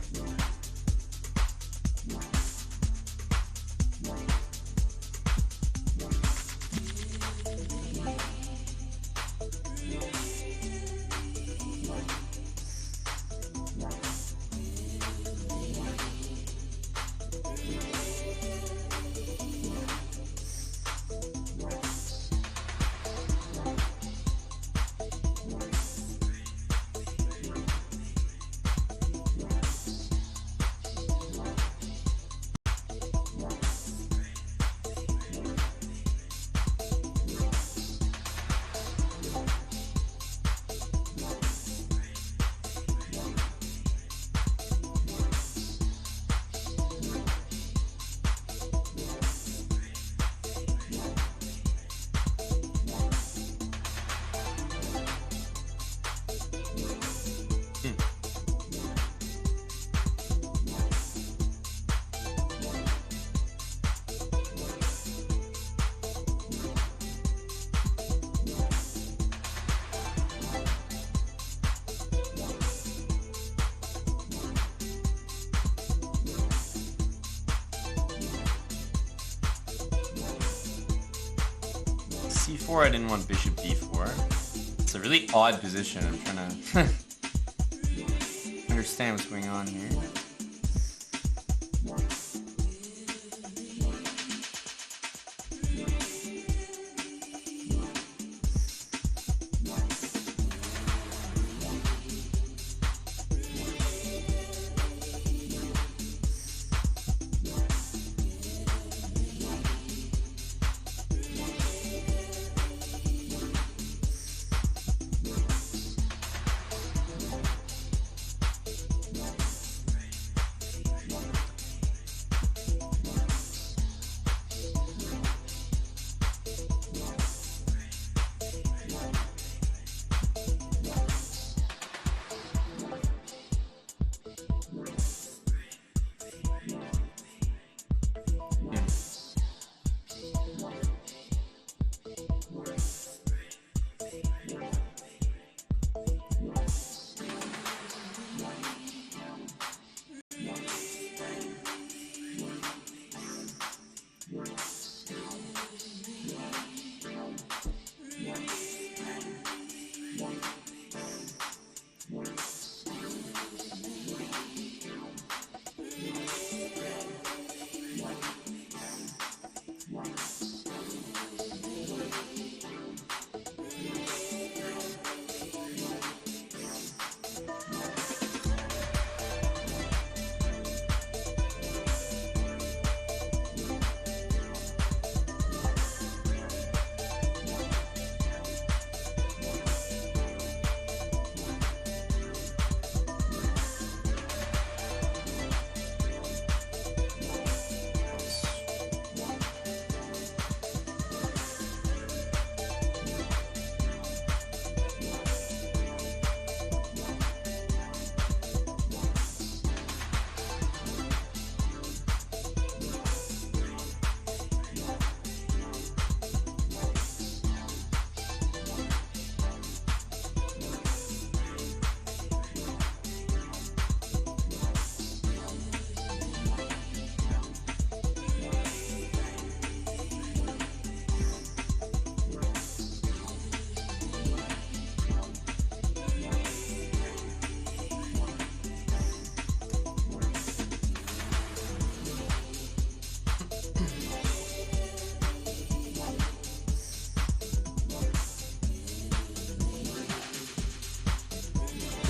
C4, I didn't want bishop d4. It's a really odd position. I'm trying to understand what's going on here.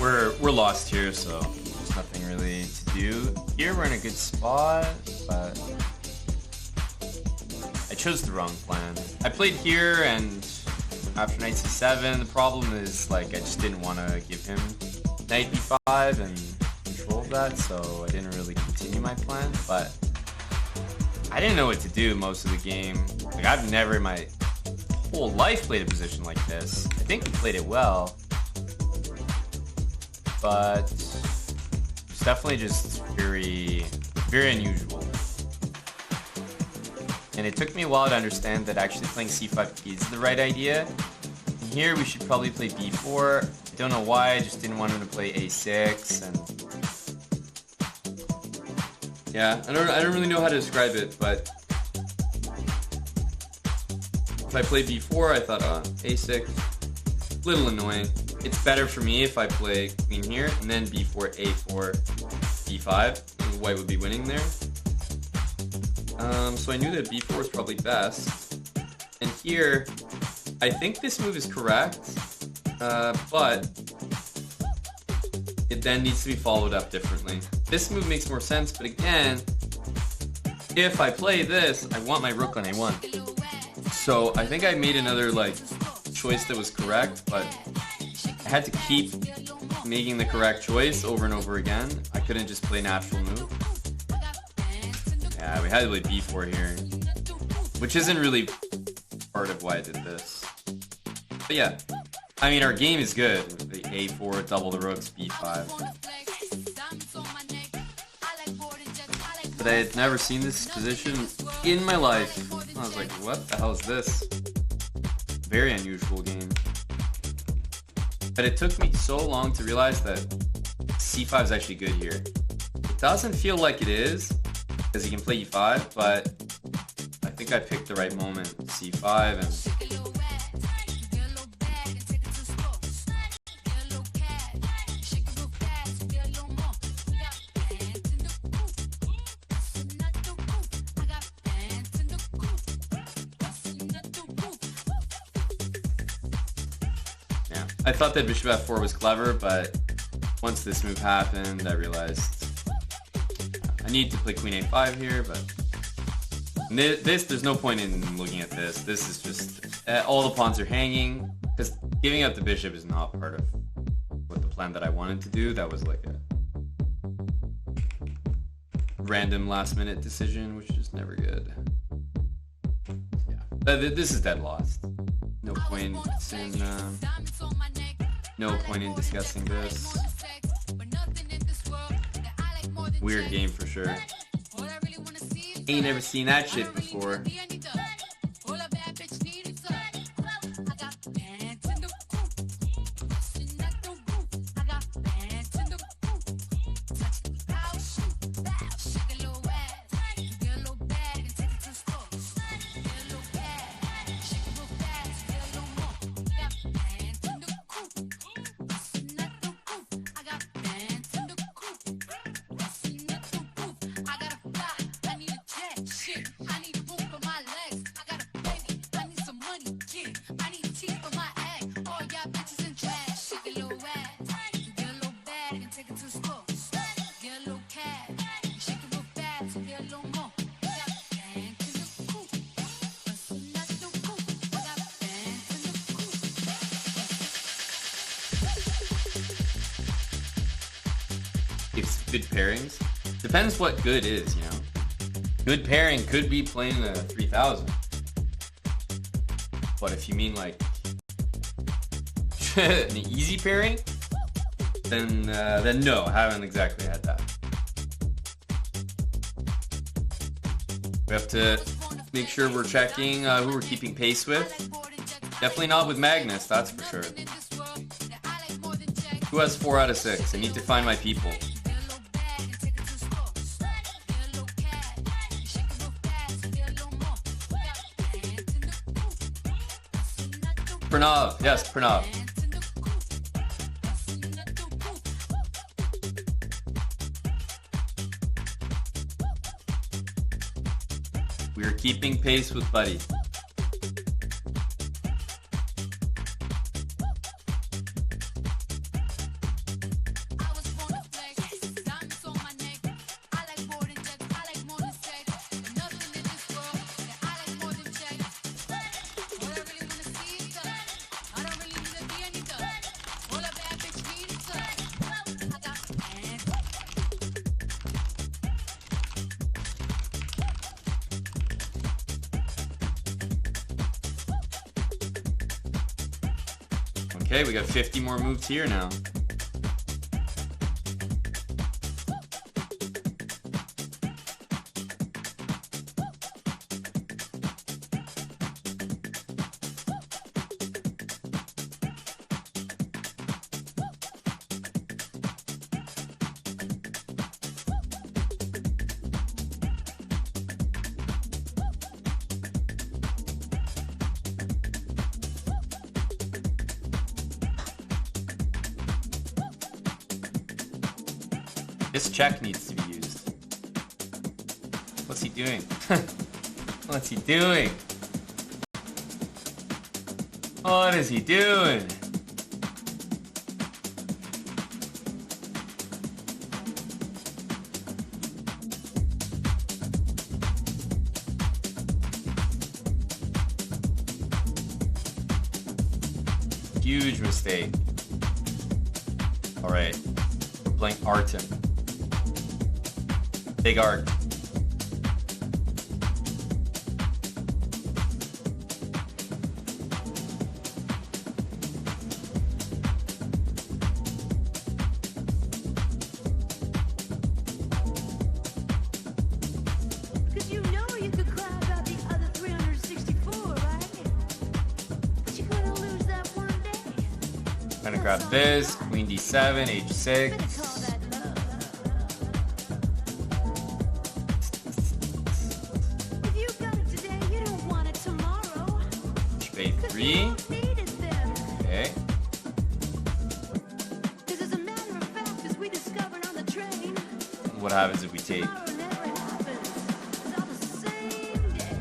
we're lost here, so there's nothing really to do. Here we're in a good spot, but I chose the wrong plan. I played here, and after knight c7, the problem is like I just didn't want to give him knight b5 and control that, so I didn't really continue my plan. But I didn't know what to do most of the game. Like I've never in my whole life played a position like this. I think we played it well, but it's definitely just very, very unusual. And it took me a while to understand that actually playing c5 is the right idea. Here we should probably play b4. I don't know why, I just didn't want him to play a6, and yeah, I don't really know how to describe it, but if I play b4, I thought, a6, little annoying. It's better for me if I play queen here, and then b4, a4, b5. White would be winning there. So I knew that b4 is probably best. And here, I think this move is correct, but it then needs to be followed up differently. This move makes more sense, but again, if I play this, I want my rook on a1. So I think I made another like choice that was correct, but I had to keep making the correct choice over and over again. I couldn't just play natural move. Yeah, we had to play b4 here, which isn't really part of why I did this. But yeah, I mean, our game is good. The a4, double the rooks, b5. But I had never seen this position in my life. I was like, what the hell is this? Very unusual game. But it took me so long to realize that c5 is actually good here. It doesn't feel like it is, because he can play e5, but I think I picked the right moment. c5 and... yeah, I thought that bishop f4 was clever, but once this move happened, I realized I need to play queen a5 here, but there's no point in looking at this. This is just, all the pawns are hanging, because giving up the bishop is not part of what the plan that I wanted to do. That was like a random last minute decision, which is never good. Yeah, this is dead lost. No point in discussing this. Weird game for sure. Ain't never seen that shit before. It's good pairings. Depends what good is, you know. Good pairing could be playing a 3000. But if you mean like an easy pairing, then no, I haven't exactly had that. We have to make sure we're checking who we're keeping pace with. Definitely not with Magnus, that's for sure. Who has 4 out of 6? I need to find my people. Pranav, yes, Pranav. We are keeping pace with Buddy. Okay, we got 50 more moves here now. This check needs to be used. What's he doing? What's he doing? What is he doing? Huge mistake. All right, we're playing Artem. Big art. Cause you know you could cry about the other 364, right? But you're gonna lose that one day. Gonna grab this, Queen D7, H6. Better call that love. If you got it today, you don't want it tomorrow. Bishop Cause A3. you won't need it then. Okay. Cause as a matter of fact, as we discovered on the train, What happens if we take? tomorrow never happens. It's all the same day.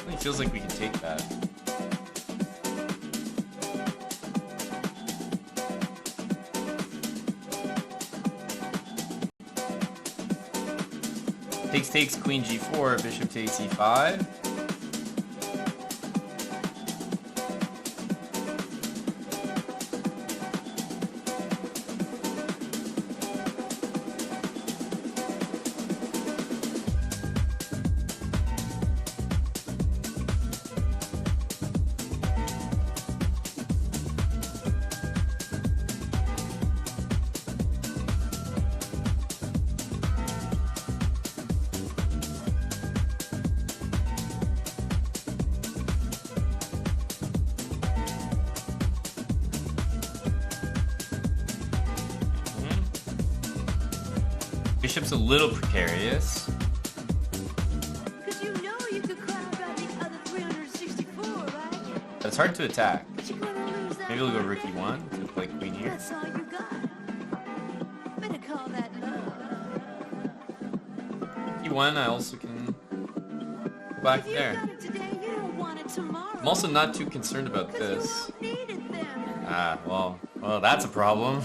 It feels like we can take that. Takes Queen G4, Bishop takes E5. Bishop's a little precarious. Cause you know you could cry about the other 364, right? But it's hard to attack. But you're gonna lose that Maybe we'll go one Rook day. E1 to play Queen here. That's all you got. Better call that love. E1, I also can go back If you there. got it today, you don't want it tomorrow. I'm also not too concerned about Cause you this. won't need it then. Ah, well, that's a problem.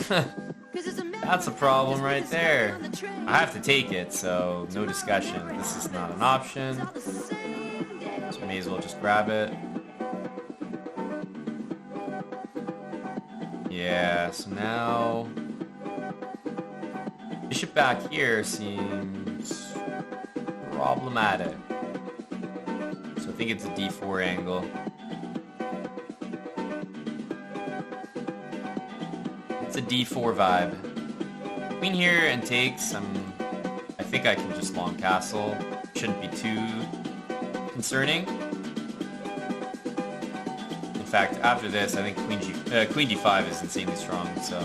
Cause as a matter That's a of fact, problem as we right discovered there. on the train, I have to take it, so no tomorrow discussion. never This is not an happens. option. It's all the same day. So may as well just grab it. Yeah, so now bishop back here seems problematic. So I think it's a d4 angle. It's a d4 vibe. Queen here and takes. I think I can just long castle. Shouldn't be too concerning. In fact, after this, I think Queen D5 is insanely strong. So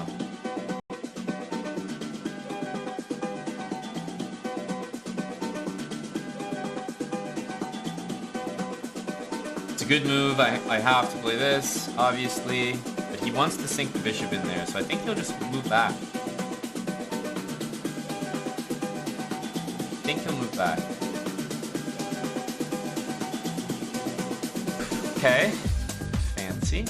it's a good move. I have to play this, obviously, but he wants to sink the bishop in there, so I think he'll just move back. I think he'll move back. Okay. Fancy.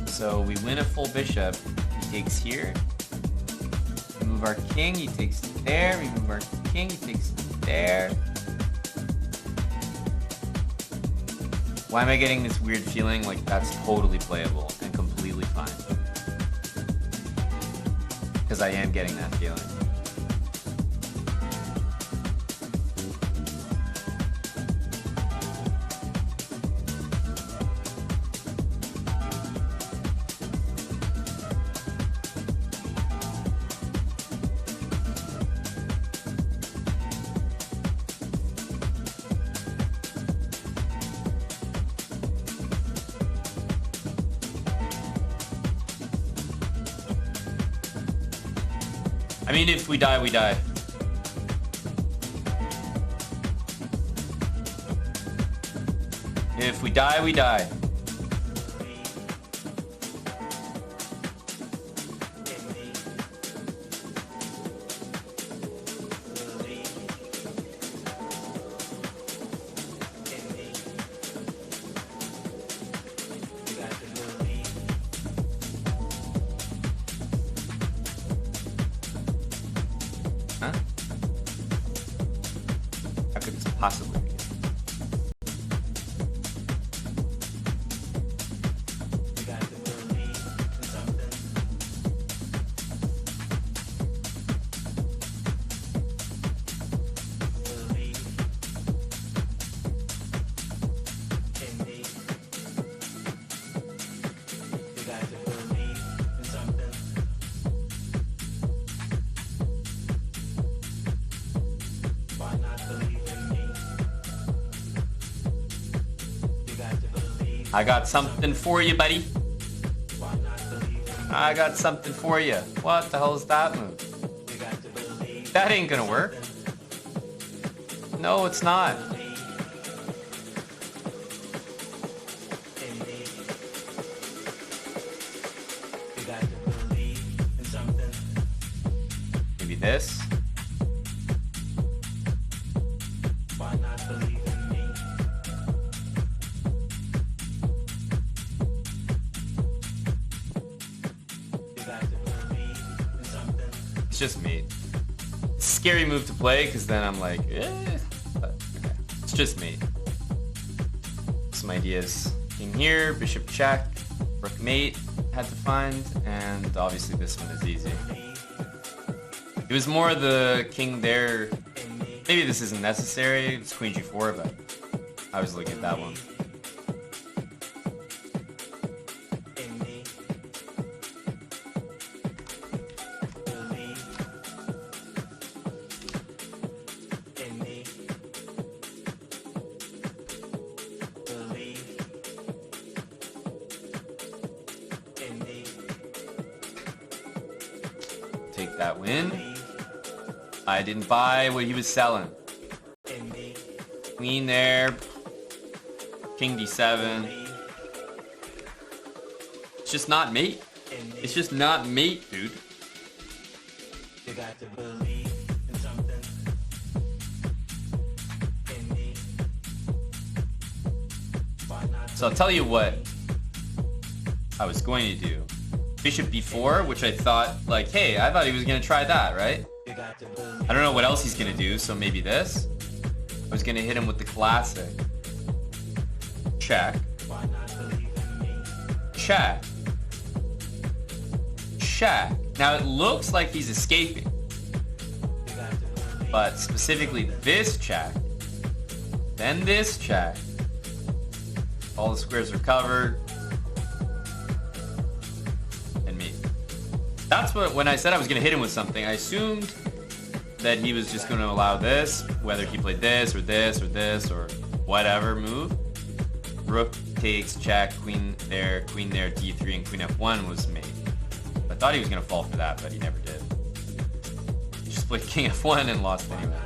So we win a full bishop. He takes here. We move our king. He takes there. We move our king. He takes there. Why am I getting this weird feeling like that's totally playable and completely fine? Because I am getting that feeling. I mean, if we die, we die. If we die, we die. Huh? How could this possibly be? I got something for you, buddy. I got something for you. What the hell is that move? That ain't gonna work. No, it's not. Maybe this. It's just me. Scary move to play because then I'm like, but okay. It's just me. Some ideas. King here, bishop check, rook mate had to find, and obviously this one is easy. It was more the king there. Maybe this isn't necessary. It's queen g4, but I was looking at that one. Take that win. I didn't buy what he was selling. Queen there. King d7. It's just not mate. It's just not mate, dude. So I'll tell you what I was going to do. Bishop b4, which I thought, like, hey, I thought he was going to try that, right? I don't know what else he's going to do, so maybe this. I was going to hit him with the classic. Check. Check. Check. Now it looks like he's escaping. But specifically this check. Then this check. All the squares are covered. And me. That's what, when I said I was going to hit him with something, I assumed that he was just going to allow this, whether he played this or this or this or whatever move. Rook takes, check, queen there, d3, and queen f1 was made. I thought he was going to fall for that, but he never did. He just played king f1 and lost anyway.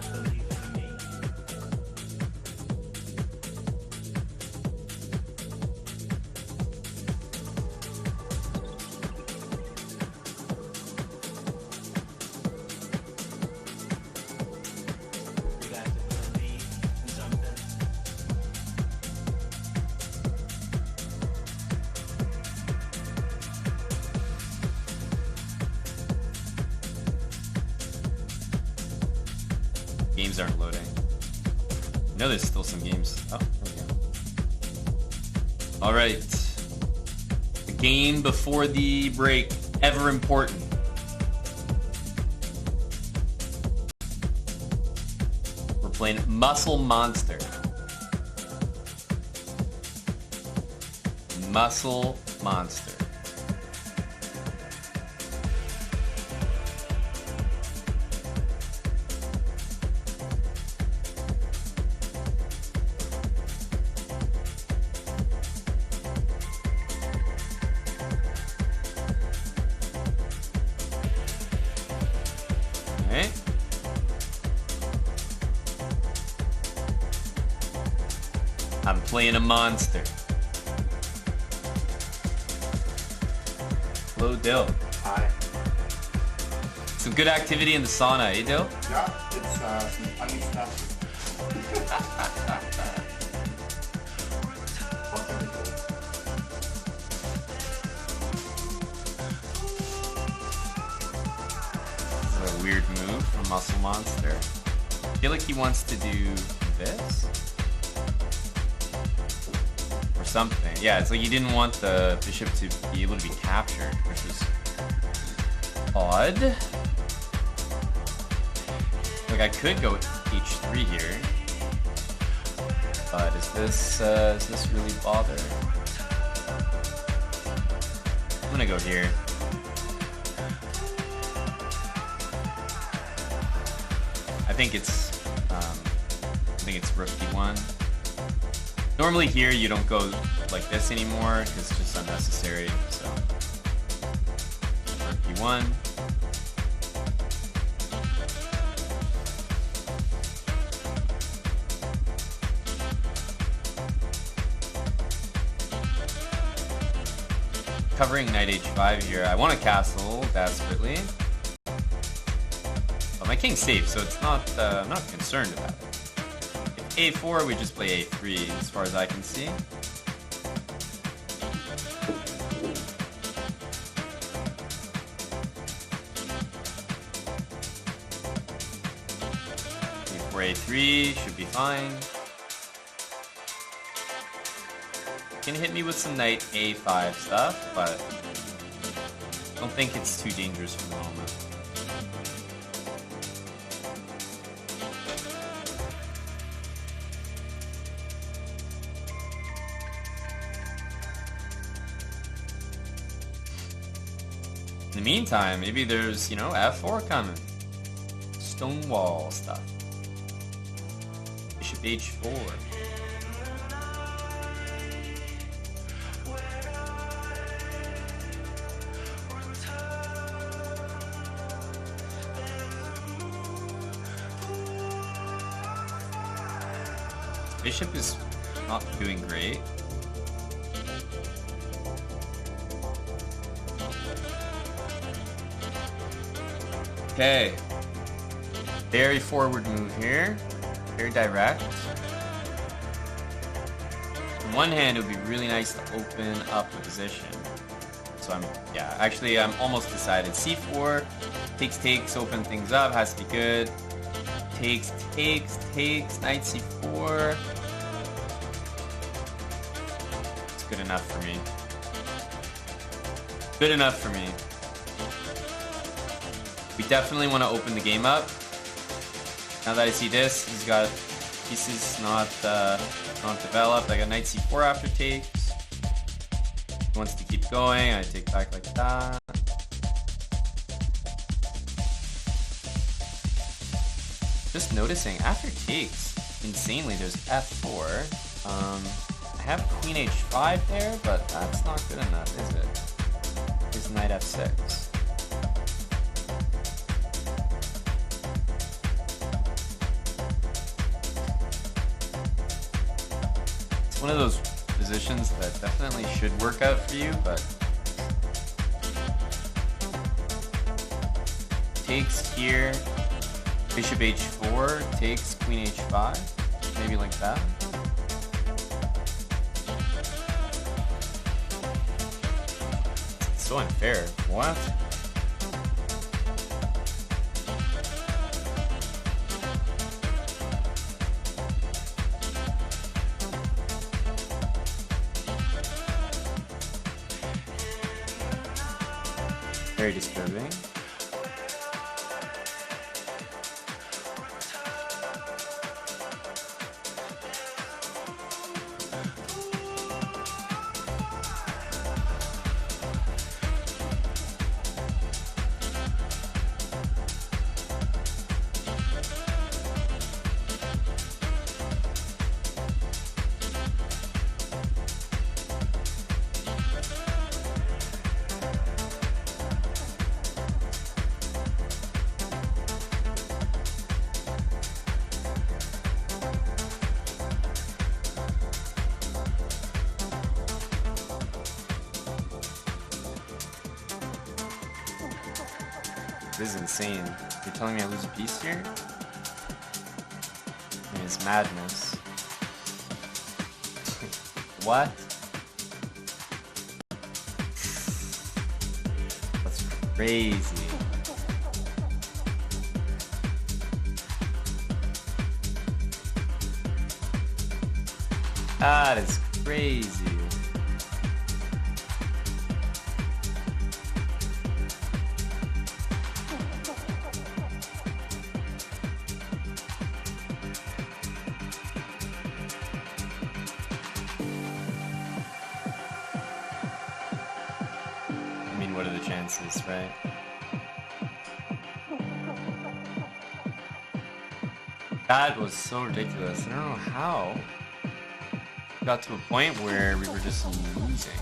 games aren't loading. I know there's still some games. Oh, there we go. All right. The game before the break, ever important. We're playing Muscle Monster. Muscle Monster. Okay. I'm playing a monster. Hello, Dill. Hi. Some good activity in the sauna, eh, Dill? Yeah, it's some funny stuff. This is a weird move from Muscle Monster. I feel like he wants to do this. Or something. Yeah, it's like he didn't want the bishop to be able to be captured, which is odd. Like I could go h3 here. But is this really bother? I'm gonna go here. I think it's rook d1. Normally here you don't go like this anymore because it's just unnecessary. So rook d1. Covering knight h5 here. I want a castle desperately. But my king's safe, so it's not. I'm not concerned about it. If a4, we just play a3, as far as I can see. A4, a3 should be fine. Can hit me with some knight a5 stuff, but I don't think it's too dangerous for the moment. In the meantime, maybe there's, f4 coming. Stonewall stuff. Bishop h4. Bishop is not doing great. Okay. Very forward move here. Very direct. On one hand, it would be really nice to open up the position. So I'm almost decided. C4, takes, open things up, has to be good. Takes, knight c4. It's good enough for me. Good enough for me. We definitely want to open the game up. Now that I see this, he's got pieces not developed. I got knight c4 after takes. He wants to keep going. I take back like that. Just noticing, after takes, insanely, there's f4. I have queen h5 there, but that's not good enough, is it? There's knight f6. It's one of those positions that definitely should work out for you, but takes here. Bishop h4 takes queen h5, maybe like that. It's so unfair. What? Very disturbing. This is insane. You're telling me I lose a piece here? I mean, it's madness. What? That's crazy. That is crazy. I mean, what are the chances, right? That was so ridiculous. I don't know how. It got to a point where we were just losing.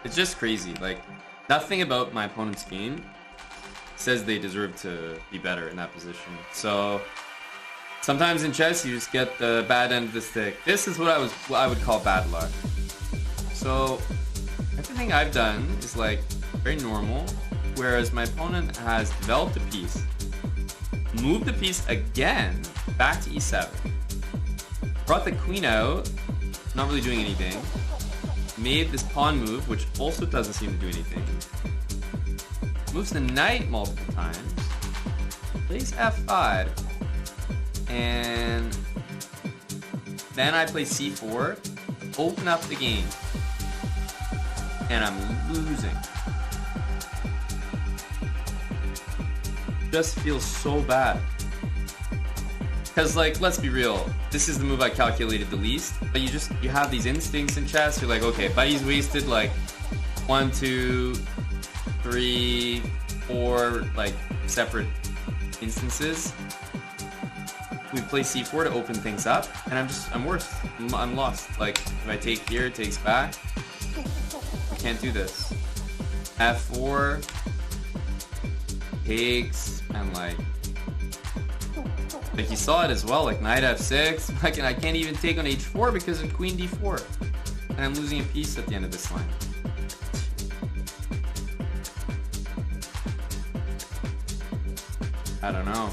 It's just crazy. Like, nothing about my opponent's game says they deserve to be better in that position. So sometimes in chess you just get the bad end of the stick. This is what I would call bad luck. So everything I've done is like very normal, whereas my opponent has developed a piece, moved the piece again back to e7, brought the queen out, not really doing anything, made this pawn move, which also doesn't seem to do anything, moves the knight multiple times, plays f5, and then I play c4, open up the game, and I'm losing. Just feels so bad. Because, like, let's be real, this is the move I calculated the least, but you have these instincts in chess. You're like, okay, buddy's wasted like 1, 2, 3, 4 like separate instances. We play c4 to open things up, and I'm worse. I'm lost. Like, if I take here, it takes back. I can't do this. f4 takes, and like you saw it as well, like knight f6. Like, and I can't even take on h4 because of queen d4, and I'm losing a piece at the end of this line. I don't know.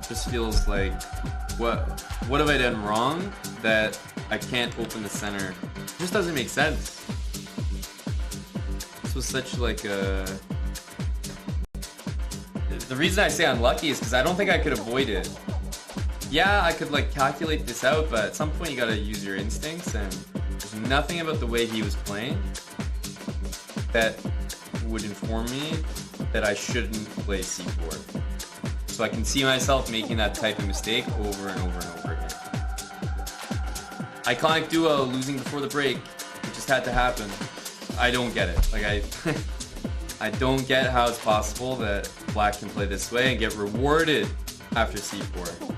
Just feels like, what have I done wrong that I can't open the center? It just doesn't make sense. This was such like a... The reason I say unlucky is because I don't think I could avoid it. yeah, I could like calculate this out, but at some point you gotta use your instincts, and there's nothing about the way he was playing that would inform me that I shouldn't play c4. So I can see myself making that type of mistake over and over and over again. Iconic duo losing before the break. It just had to happen. I don't get it. Like I don't get how it's possible that black can play this way and get rewarded after c4.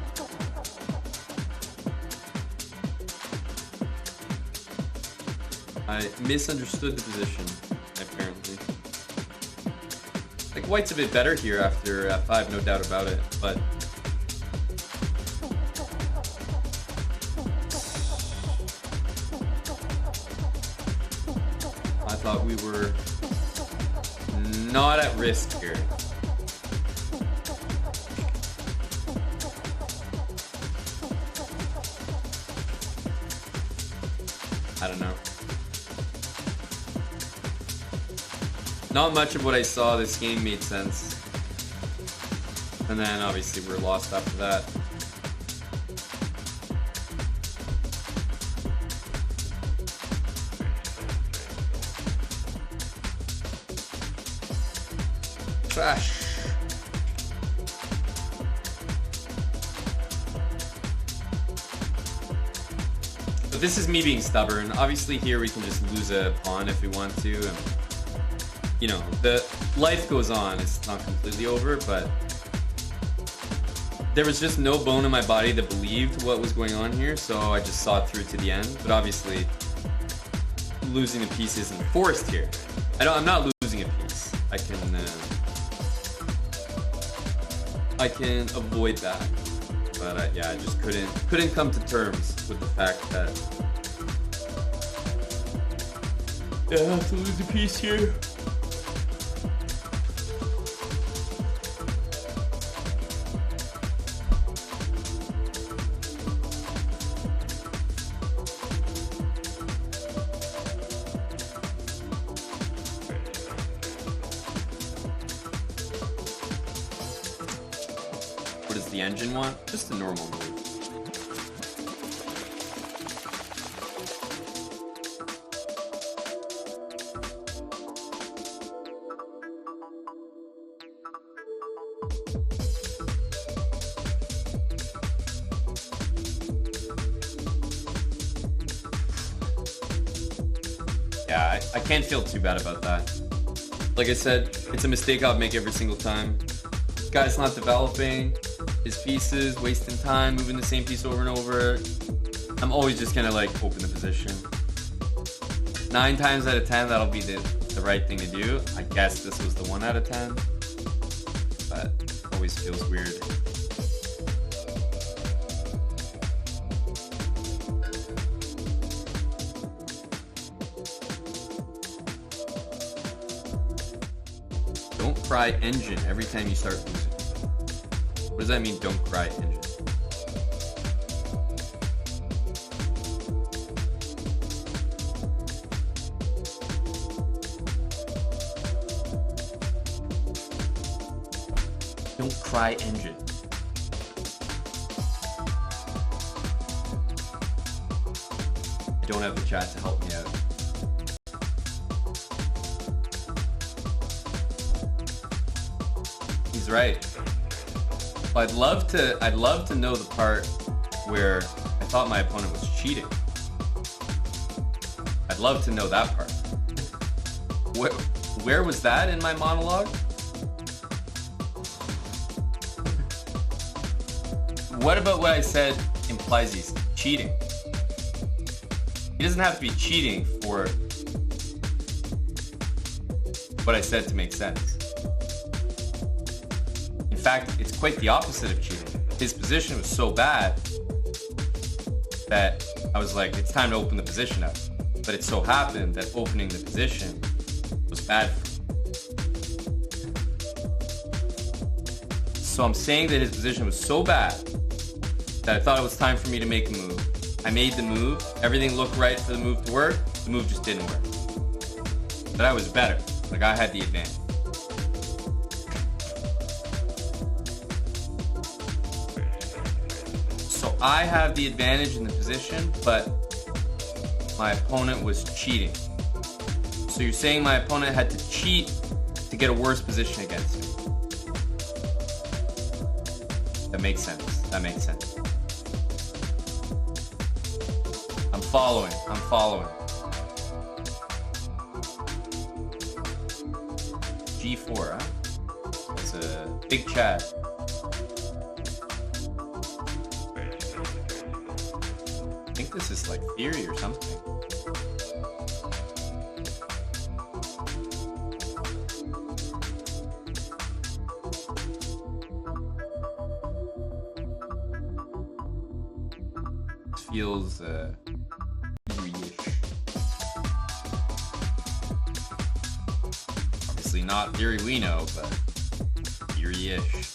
I misunderstood the position, apparently. Like, white's a bit better here after f5, no doubt about it, but... I thought we were not at risk here. I don't know. Not much of what I saw this game made sense. And then obviously we're lost after that. Trash. But this is me being stubborn. Obviously here we can just lose a pawn if we want to. And, you know, the life goes on. It's not completely over, but there was just no bone in my body that believed what was going on here, so I just saw it through to the end. But obviously, losing a piece isn't forced here. I'm not losing a piece. I can avoid that. But yeah, I just couldn't come to terms with the fact that I have to lose a piece here. What does the engine want? Just a normal move. Yeah, I can't feel too bad about that. Like I said, it's a mistake I'll make every single time. This guy's not developing his pieces, wasting time, moving the same piece over and over. I'm always just gonna like open the position. 9 times out of 10, that'll be the right thing to do. I guess this was the 1 out of 10, but always feels weird. Don't cry engine every time you start losing. What does that mean, don't cry engine? Don't cry engine. I don't have the chat to help me out. He's right. I'd love to know the part where I thought my opponent was cheating. I'd love to know that part. Where was that in my monologue? What about what I said implies he's cheating? He doesn't have to be cheating for what I said to make sense. In fact, it's quite the opposite of cheating. His position was so bad that I was like, it's time to open the position up. But it so happened that opening the position was bad for him. So I'm saying that his position was so bad that I thought it was time for me to make a move. I made the move. Everything looked right for the move to work. The move just didn't work. But I was better. Like, I had the advantage. So I have the advantage in the position, but my opponent was cheating. So you're saying my opponent had to cheat to get a worse position against me. That makes sense. That makes sense. I'm following. I'm following. G4, huh? It's a big Chad. I think this is like theory or something. Feels theory-ish. Obviously not theory we know, but theory-ish.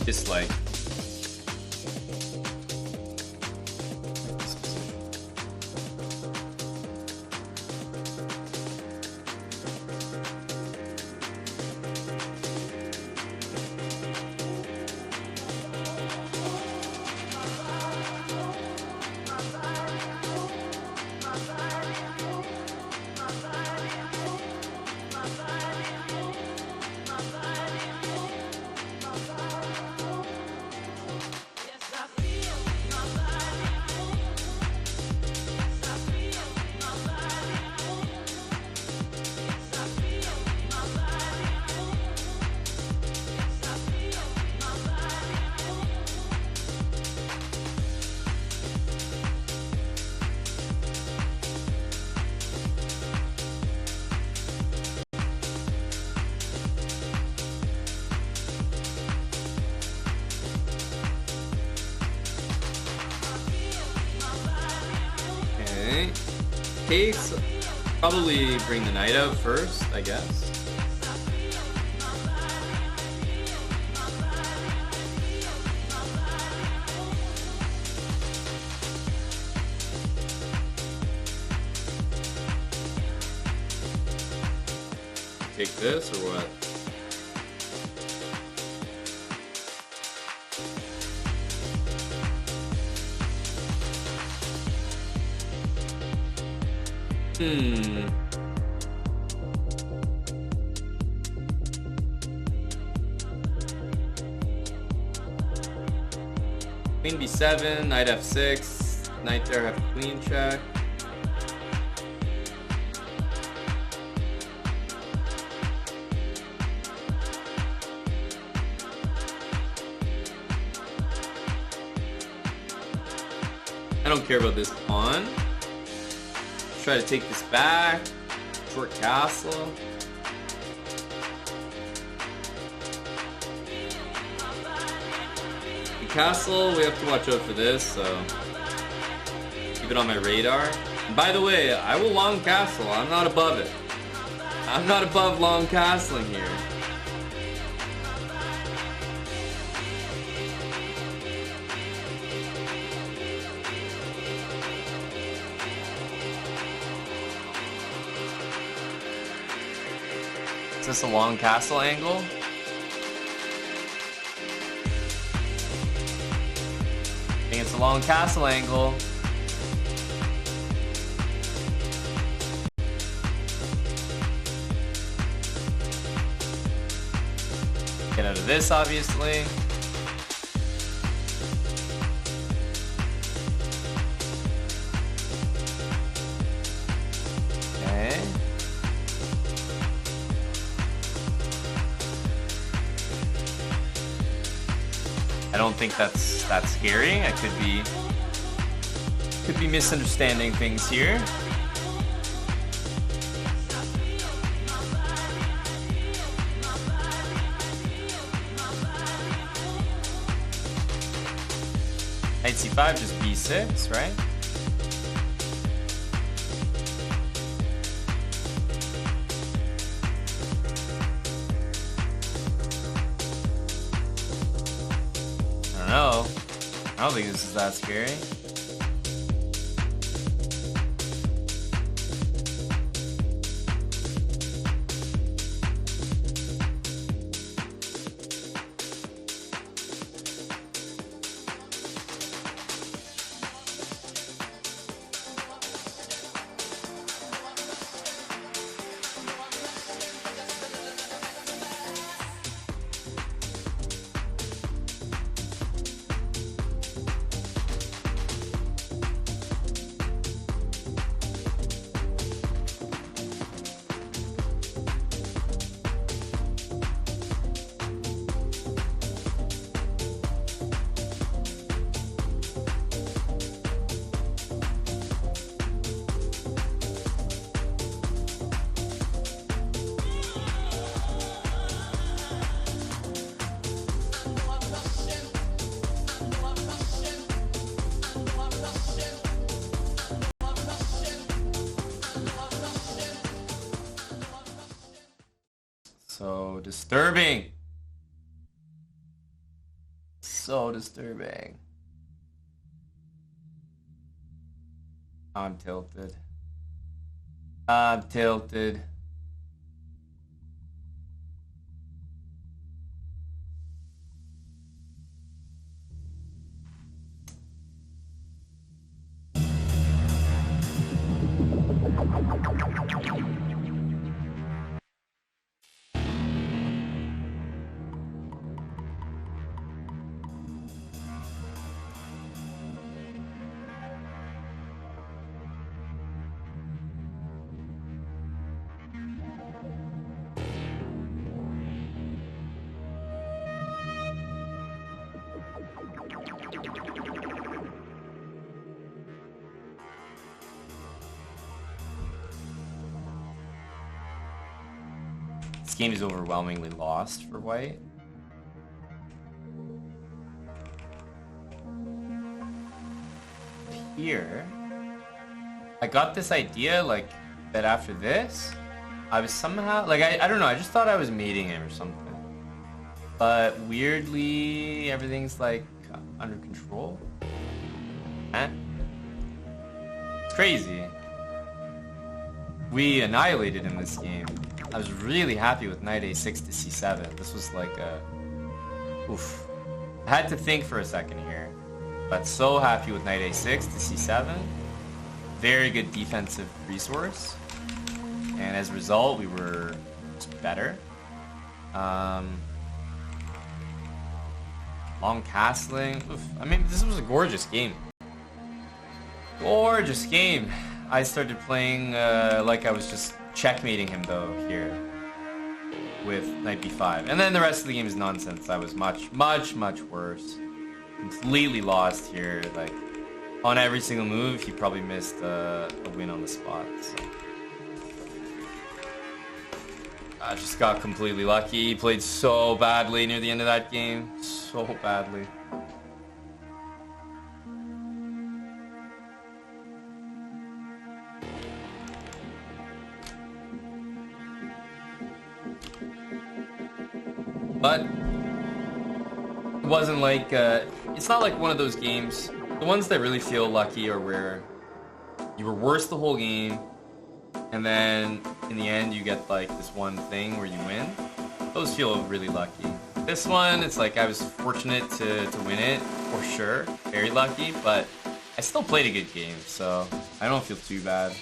Dislike. Case, probably bring the knight out first, I guess. Take this or what? Queen b7, knight f6, knight there, have queen check. I don't care about this pawn. Try to take this back. Short castle. The castle, we have to watch out for this, so keep it on my radar. And by the way, I will long castle. I'm not above it. I'm not above long castling here. Is this a long castle angle? I think it's a long castle angle. Get out of this, obviously. Okay. don't think that's that scary. I could be misunderstanding things here. Knight c5, just b6, right? I don't know. I don't think this is that scary. So disturbing. So disturbing. I'm tilted. I'm tilted. This game is overwhelmingly lost for white. Here, I got this idea like that after this, I was somehow like I don't know, I just thought I was mating him or something. But weirdly, everything's like under control. Eh? It's crazy. We annihilated in this game. I was really happy with knight a6 to c7. This was like a... oof. I had to think for a second here. But so happy with knight a6 to c7. Very good defensive resource. And as a result, we were just better. Long castling. Oof. I mean, this was a gorgeous game. Gorgeous game. I started playing like I was just checkmating him though here with knight b5, and then the rest of the game is nonsense. I was much worse, completely lost here. Like on every single move, he probably missed a win on the spot. So I just got completely lucky. He played so badly near the end of that game, so badly. But it wasn't like, it's not like one of those games. The ones that really feel lucky are where you were worse the whole game, and then in the end you get like this one thing where you win. Those feel really lucky. This one, it's like I was fortunate to win it, for sure. Very lucky, but I still played a good game, so I don't feel too bad.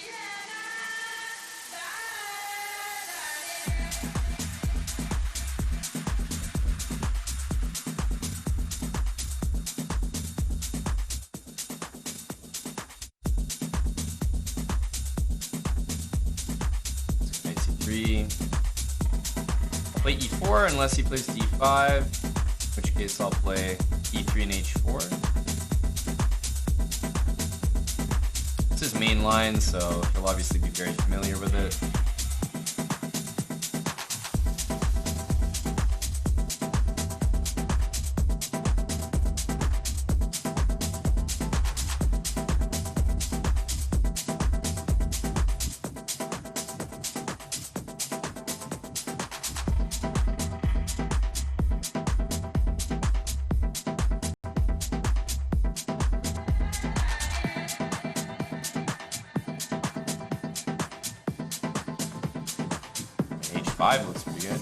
I'll play e4 unless he plays d5, in which case I'll play e3 and h4. This is main line, so you'll obviously be very familiar with it. H5 looks pretty good.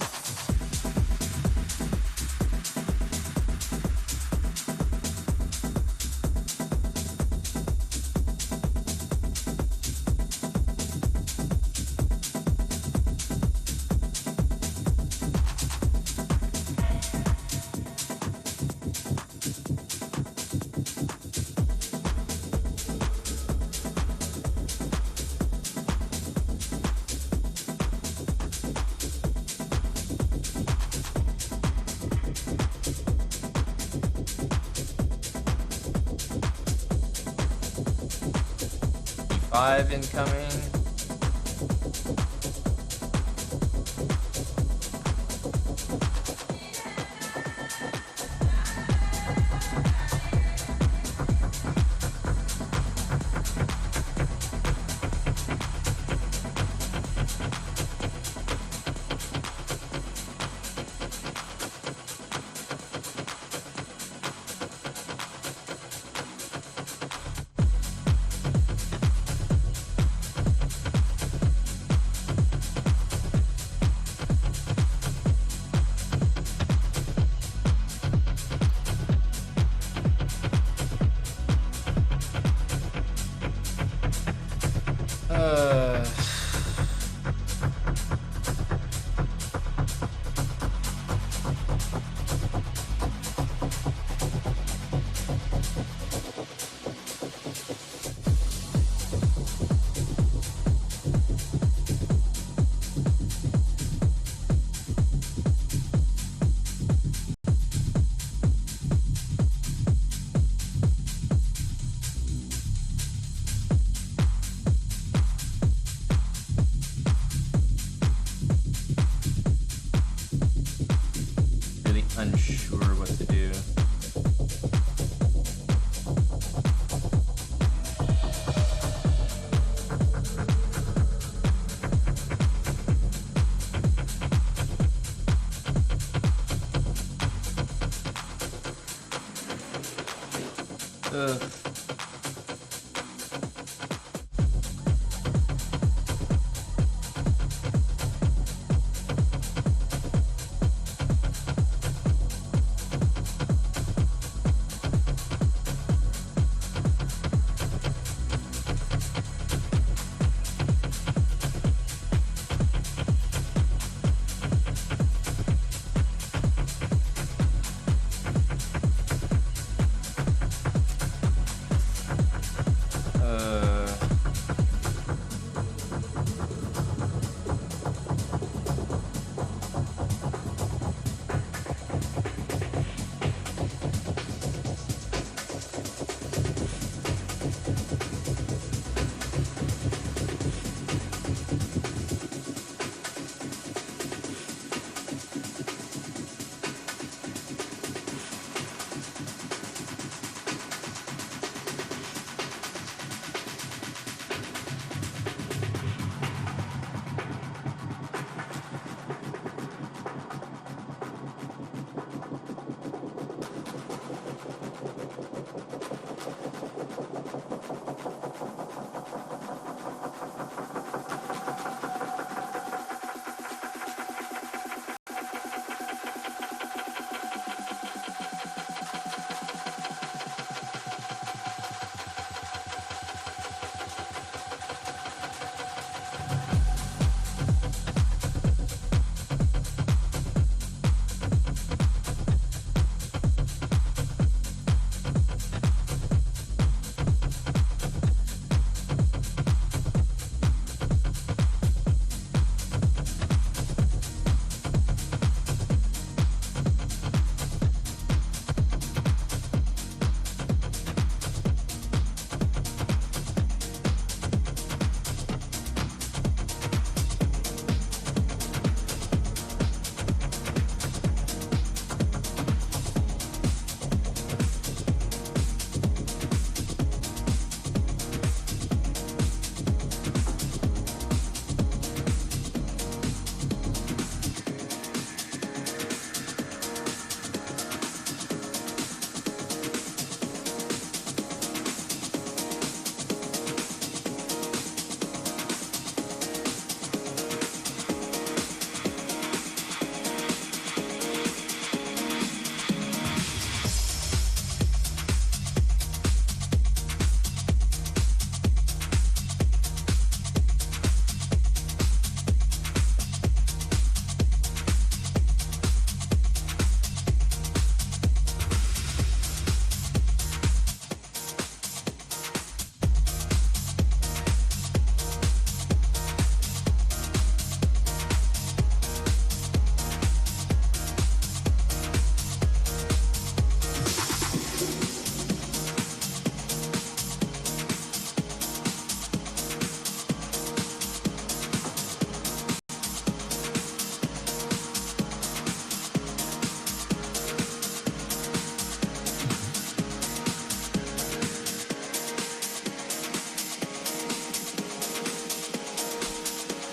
E5 incoming. Unsure what to do. Ugh.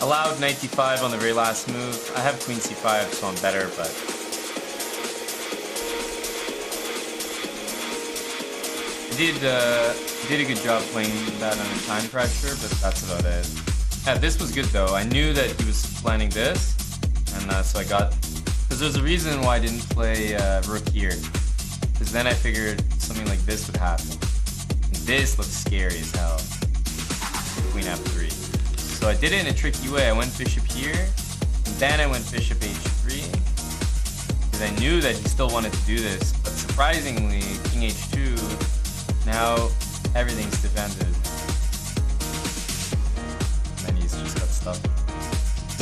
Allowed knight d5 on the very last move. I have queen c5, so I'm better, but did a good job playing that under time pressure, but that's about it. Yeah, this was good though. I knew that he was planning this, and so I got, because there's a reason why I didn't play rook here, because then I figured something like this would happen. And this looks scary as hell. Queen f3. So I did it in a tricky way. I went bishop here, and then I went bishop h3, because I knew that he still wanted to do this, but surprisingly, king h2, now everything's defended. And then he's just got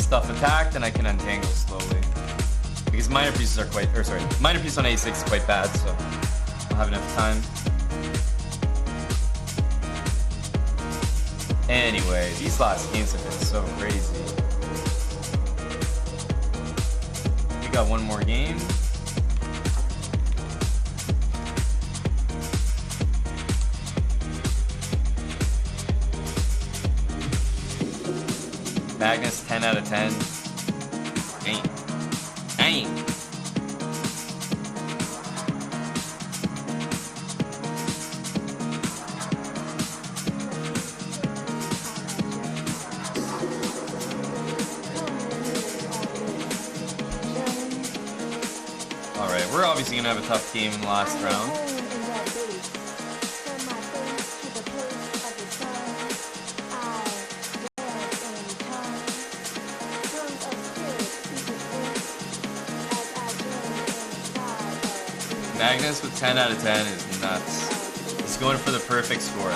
stuff attacked, and I can untangle slowly. Because minor pieces are quite, or sorry, minor piece on a6 is quite bad, so I'll have enough time. Anyway, these last games have been so crazy. We got one more game. Magnus, 10 out of 10. Ain't. Alright, we're obviously going to have a tough game in the last round. Magnus with 10 out of 10 is nuts. He's going for the perfect score.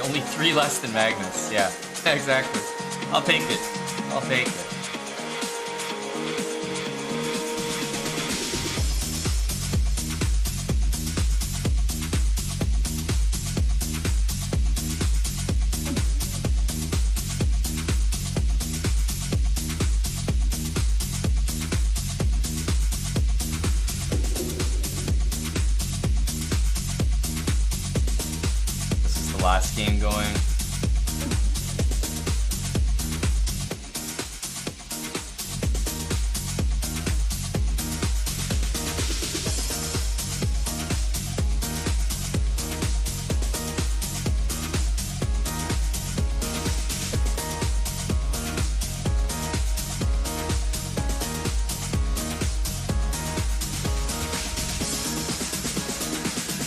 Only 3 less than Magnus. Yeah, exactly. I'll take it. I'll take it. Last game going.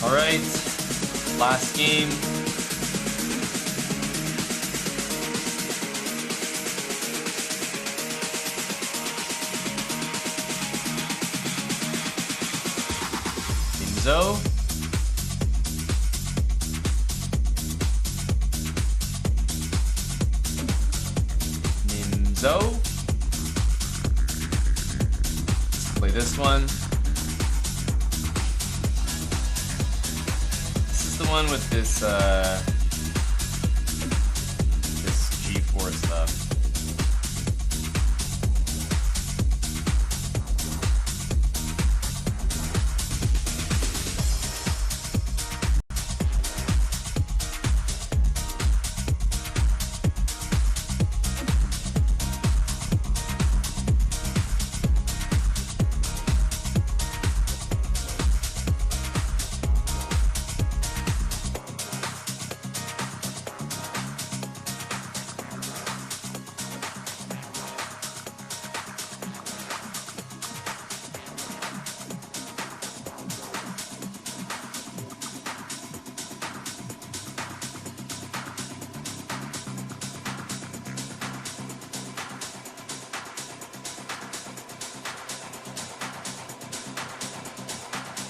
All right, last game. Nimzo. Let's play this one. This is the one with this this G4 stuff.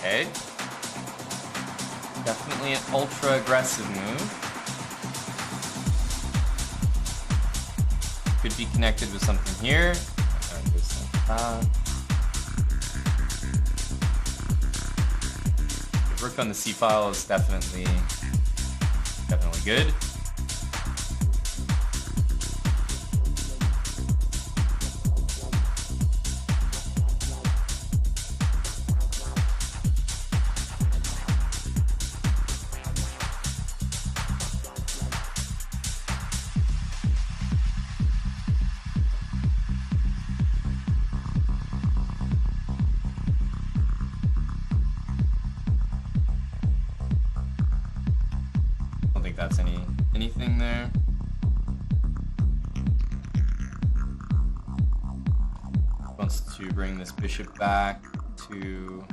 Okay. Definitely an ultra aggressive move. Could be connected with something here. The rook on the C file is definitely good. to bring this bishop back to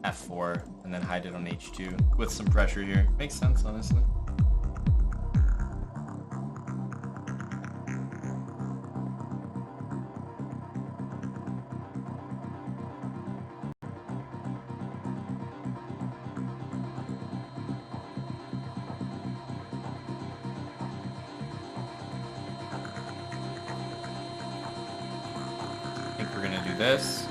f4 and then hide it on h2 with some pressure here. Makes sense, honestly. I think we're gonna do this.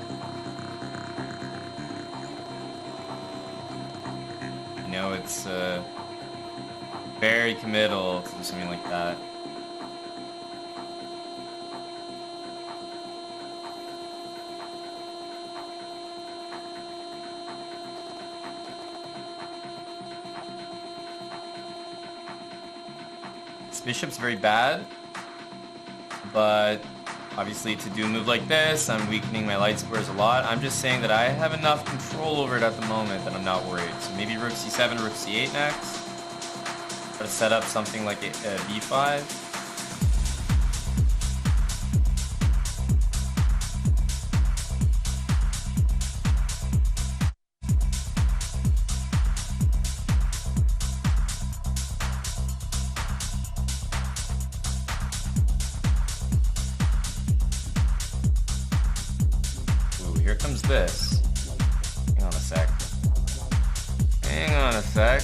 You know, it's very committal to do something like that. This bishop's very bad, but obviously to do a move like this, I'm weakening my light squares a lot. I'm just saying that I have enough control over it at the moment that I'm not worried. So maybe rook c7, rook c8 next. Try to set up something like a b5. Here comes this. Hang on a sec. Hang on a sec.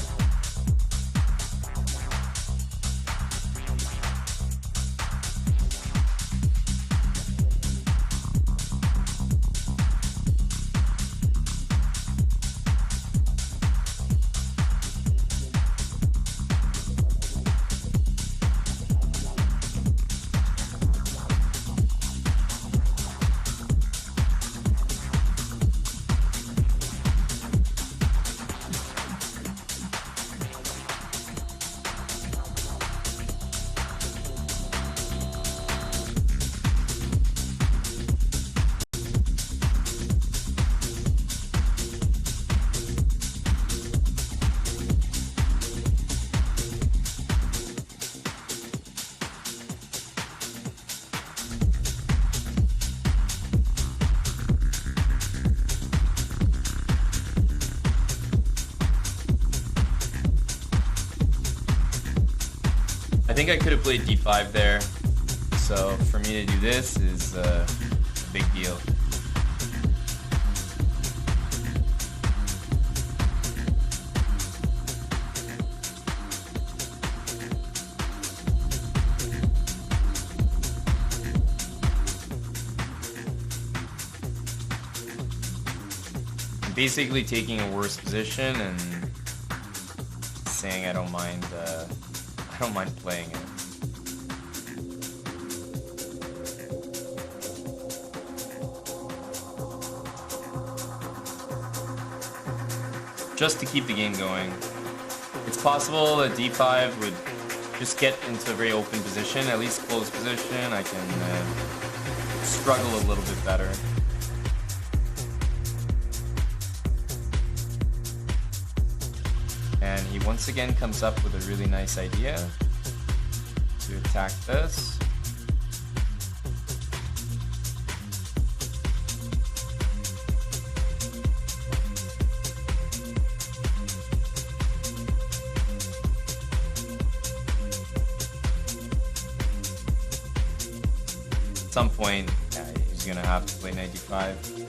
I think I could have played d5 there, so for me to do this is a big deal. I'm basically taking a worse position and saying I don't mind playing it. Just to keep the game going. It's possible that d5 would just get into a very open position, at least close position. I can struggle a little bit better. And he once again comes up with a really nice idea to attack this. At some point, yeah, he's gonna have to play 95.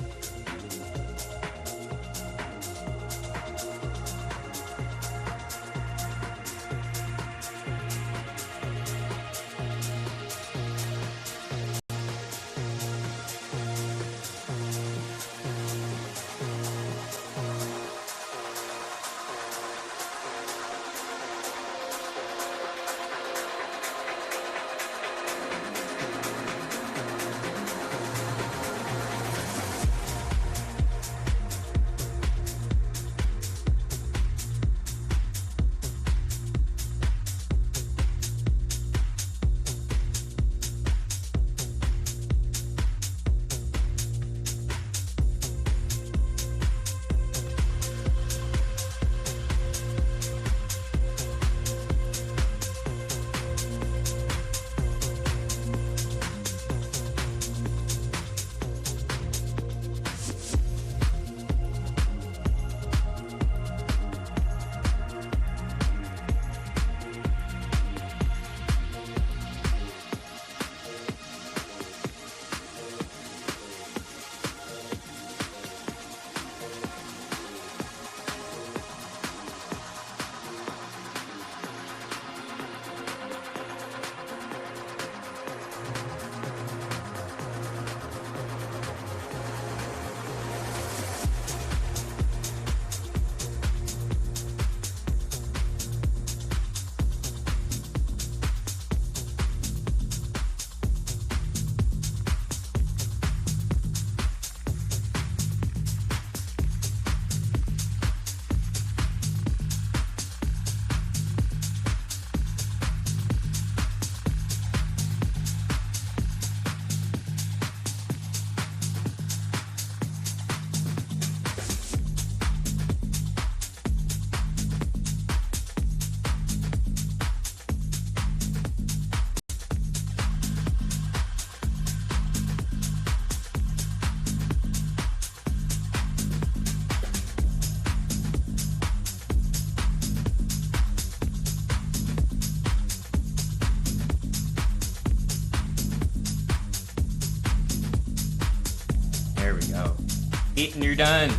8 and you're done.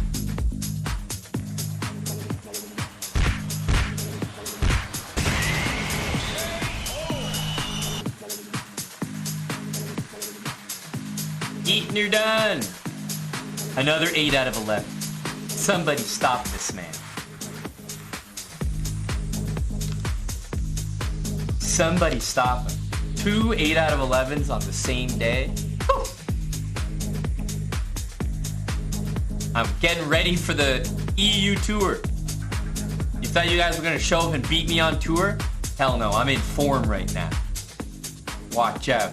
Eat and you're done. Another 8 out of 11. Somebody stop this man. Somebody stop him. 2 8 out of 11s on the same day. Whew. I'm getting ready for the EU tour. You thought you guys were gonna show up and beat me on tour? Hell no, I'm in form right now. Watch out.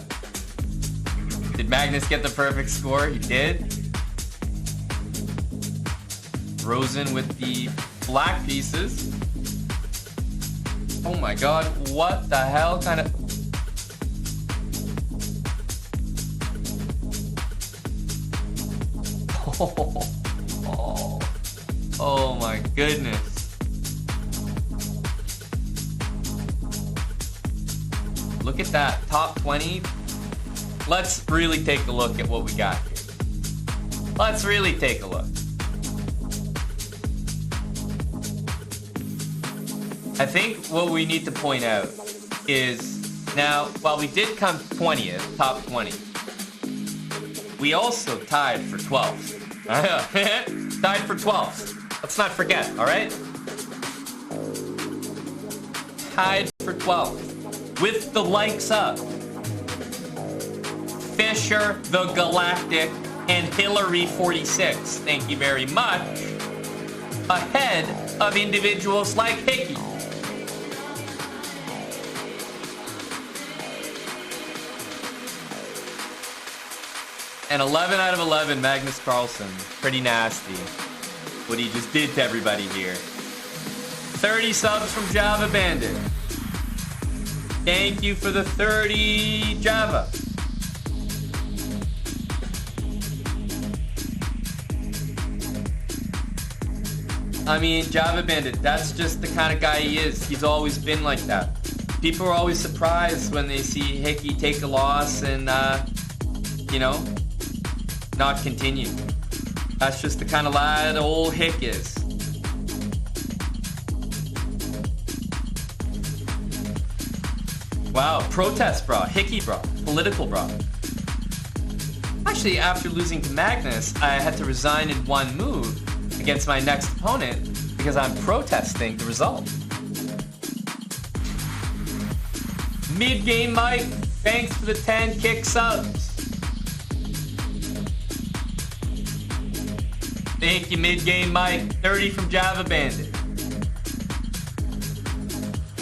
Did Magnus get the perfect score? He did. Rosen with the black pieces. Oh my god, what the hell kind of... Oh my goodness. Look at that, top 20. Let's really take a look at what we got here. Let's really take a look. I think what we need to point out is, now, while we did come 20th, top 20, we also tied for 12th. Tied for 12th. Let's not forget, all right? Tied for 12th. With the likes of Fisher the Galactic and Hillary 46. Thank you very much. Ahead of individuals like Hickey. And 11 out of 11, Magnus Carlsen. Pretty nasty. What he just did to everybody here. 30 subs from Java Bandit. Thank you for the 30 Java. I mean, Java Bandit, that's just the kind of guy he is. He's always been like that. People are always surprised when they see Hickey take a loss and, you know, not continue. That's just the kind of lad old Hick is. Wow, protest bra, Hickey bra, political bra. Actually, after losing to Magnus, I had to resign in one move against my next opponent because I'm protesting the result. Mid-game Mike, thanks for the 10 kick subs. Thank you, mid-game Mike. 30 from Java Bandit.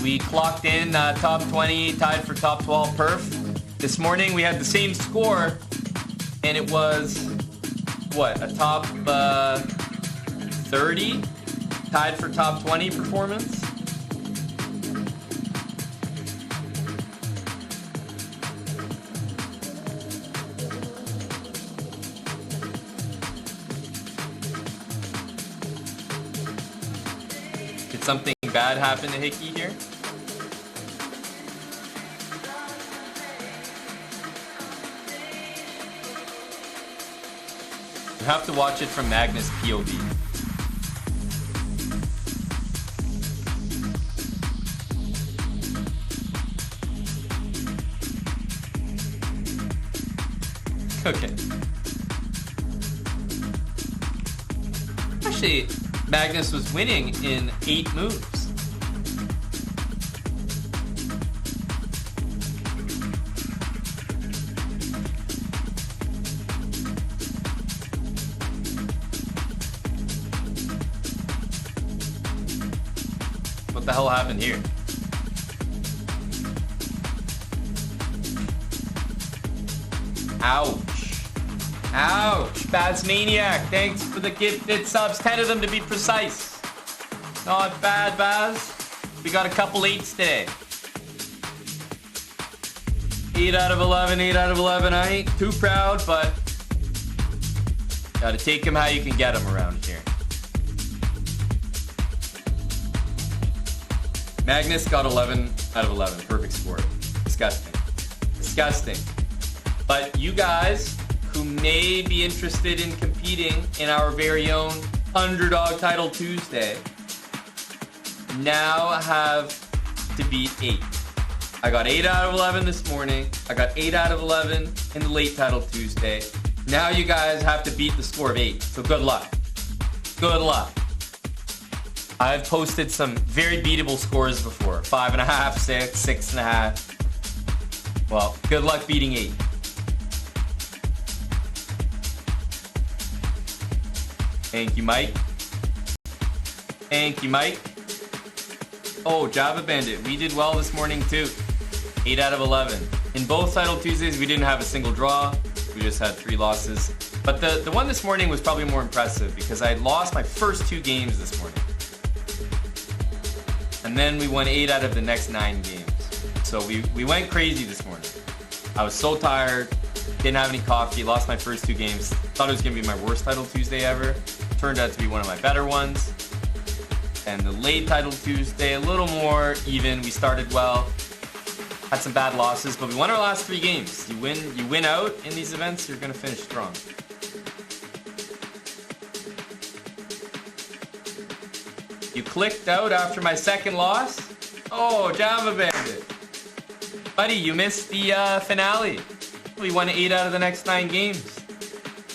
We clocked in top 20, tied for top 12 perf. This morning we had the same score, and it was, what, a top 30? Tied for top 20 performance? Did something bad happen to Hickey here? You have to watch it from Magnus' POV. Okay. Actually, Magnus was winning in 8 moves. What the hell happened here? Ouch. Ouch. Baz Maniac, thanks for the gifted subs. 10 of them to be precise. Not bad, Baz. We got a couple 8s today. 8 out of 11, 8 out of 11. I ain't too proud, but gotta take him how you can get him around here. Magnus got 11 out of 11. Perfect score. Disgusting. Disgusting. But you guys who may be interested in competing in our very own Underdog Title Tuesday now have to beat 8. I got 8 out of 11 this morning. I got 8 out of 11 in the late Title Tuesday. Now you guys have to beat the score of 8. So good luck. Good luck. I've posted some very beatable scores before. 5.5, 6, 6.5. Well, good luck beating 8. Thank you, Mike. Thank you, Mike. Oh, Java Bandit, we did well this morning too. 8 out of 11. In both Title Tuesdays, we didn't have a single draw. We just had 3 losses. But the one this morning was probably more impressive because I lost my first 2 games this morning. And then we won 8 out of the next 9 games. So we went crazy this morning. I was so tired, didn't have any coffee, lost my first 2 games. Thought it was going to be my worst Title Tuesday ever. Turned out to be one of my better ones. And the late Title Tuesday, a little more even. We started well. Had some bad losses, but we won our last 3 games. You win out in these events, you're going to finish strong. You clicked out after my second loss? Oh, Java Bandit. Buddy, you missed the finale. We won 8 out of the next 9 games.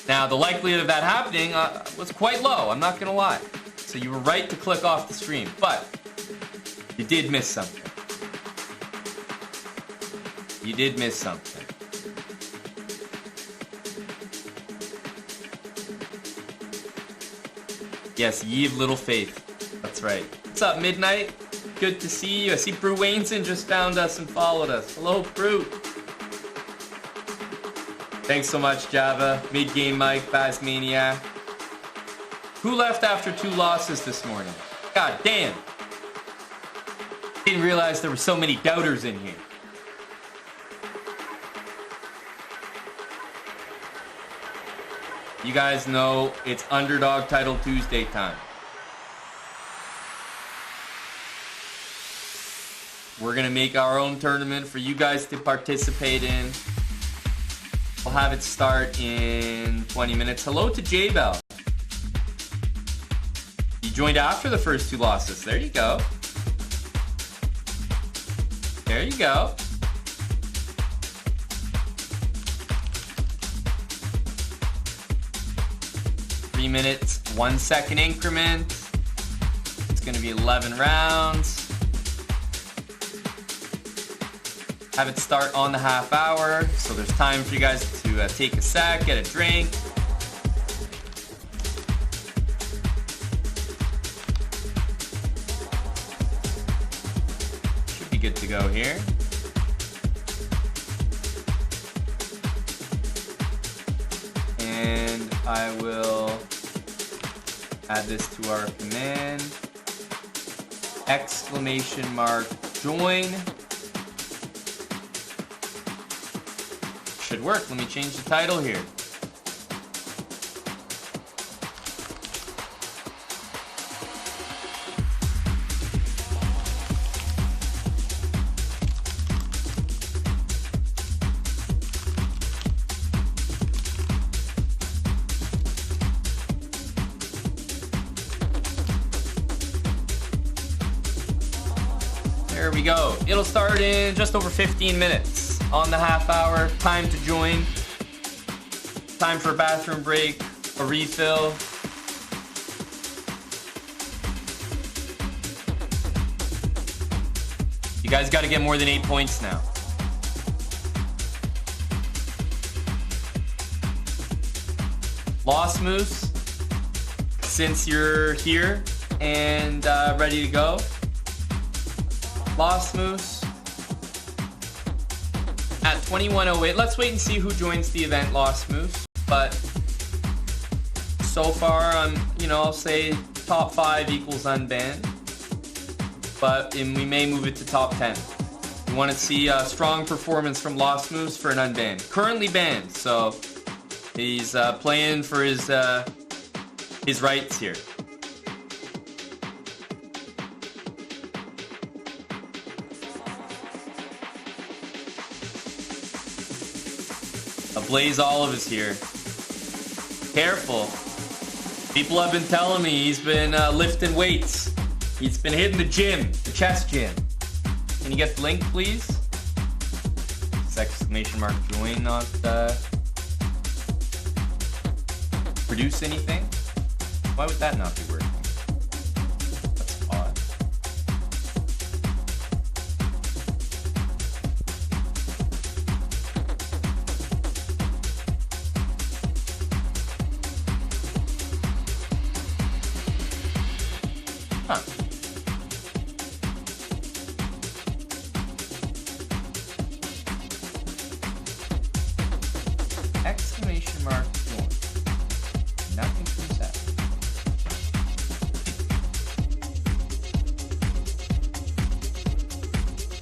Now, the likelihood of that happening was quite low, I'm not going to lie. So you were right to click off the stream, but you did miss something. You did miss something. Yes, ye of little faith. That's right. What's up, Midnight? Good to see you. I see Brew Wainson just found us and followed us. Hello, Brew. Thanks so much, Java. Mid-game Mike, Baz Maniac. Who left after 2 losses this morning? God damn. Didn't realize there were so many doubters in here. You guys know it's Underdog Title Tuesday time. We're going to make our own tournament for you guys to participate in. We'll have it start in 20 minutes. Hello to J-Bell. You joined after the first 2 losses. There you go. There you go. Three minutes, 1 second increment. It's going to be 11 rounds. Have it start on the half hour, so there's time for you guys to take a sec, get a drink. Should be good to go here. And I will add this to our command. Exclamation mark join. Should work. Let me change the title here. There we go. It'll start in just over 15 minutes. On the half hour, time to join. Time for a bathroom break, a refill. You guys got to get more than 8 points now. Lost Moose, since you're here and ready to go. Lost Moose. At 21:08, let's wait and see who joins the event, Lost Moose. But so far, I'll say top 5 equals unbanned. But we may move it to top 10. We want to see a strong performance from Lost Moose for an unbanned. Currently banned, so he's playing for his rights here. Blaze Olive is here. Careful. People have been telling me he's been lifting weights. He's been hitting the gym, the chess gym. Can you get the link, please? This exclamation mark join not produce anything? Why would that not be working? That's odd. Huh. Exclamation mark join. Nothing comes out.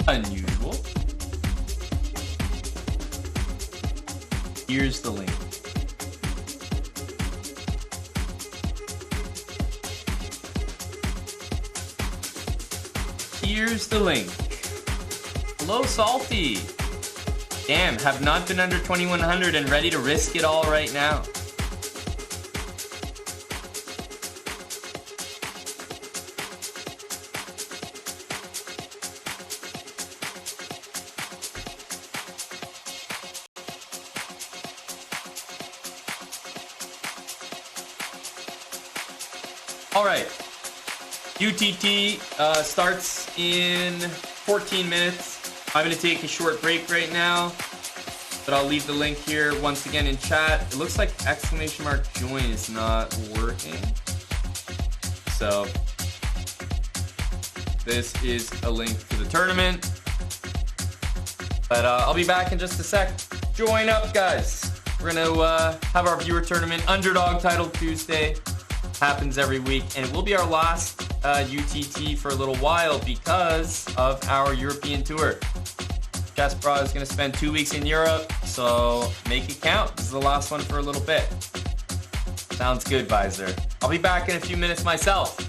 Unusual. Here's the link. Here's the link. Hello, Salty. Damn, have not been under 2100 and ready to risk it all right now. All right. UTT starts in 14 minutes. I'm going to take a short break right now, but I'll leave the link here once again in chat. It looks like exclamation mark join is not working. So this is a link to the tournament, but I'll be back in just a sec. Join up, guys. We're going to have our viewer tournament, Underdog Title Tuesday. Happens every week, and it will be our last UTT for a little while because of our European tour. chessbrah is going to spend 2 weeks in Europe, so make it count. This is the last one for a little bit. Sounds good, Visor. I'll be back in a few minutes myself.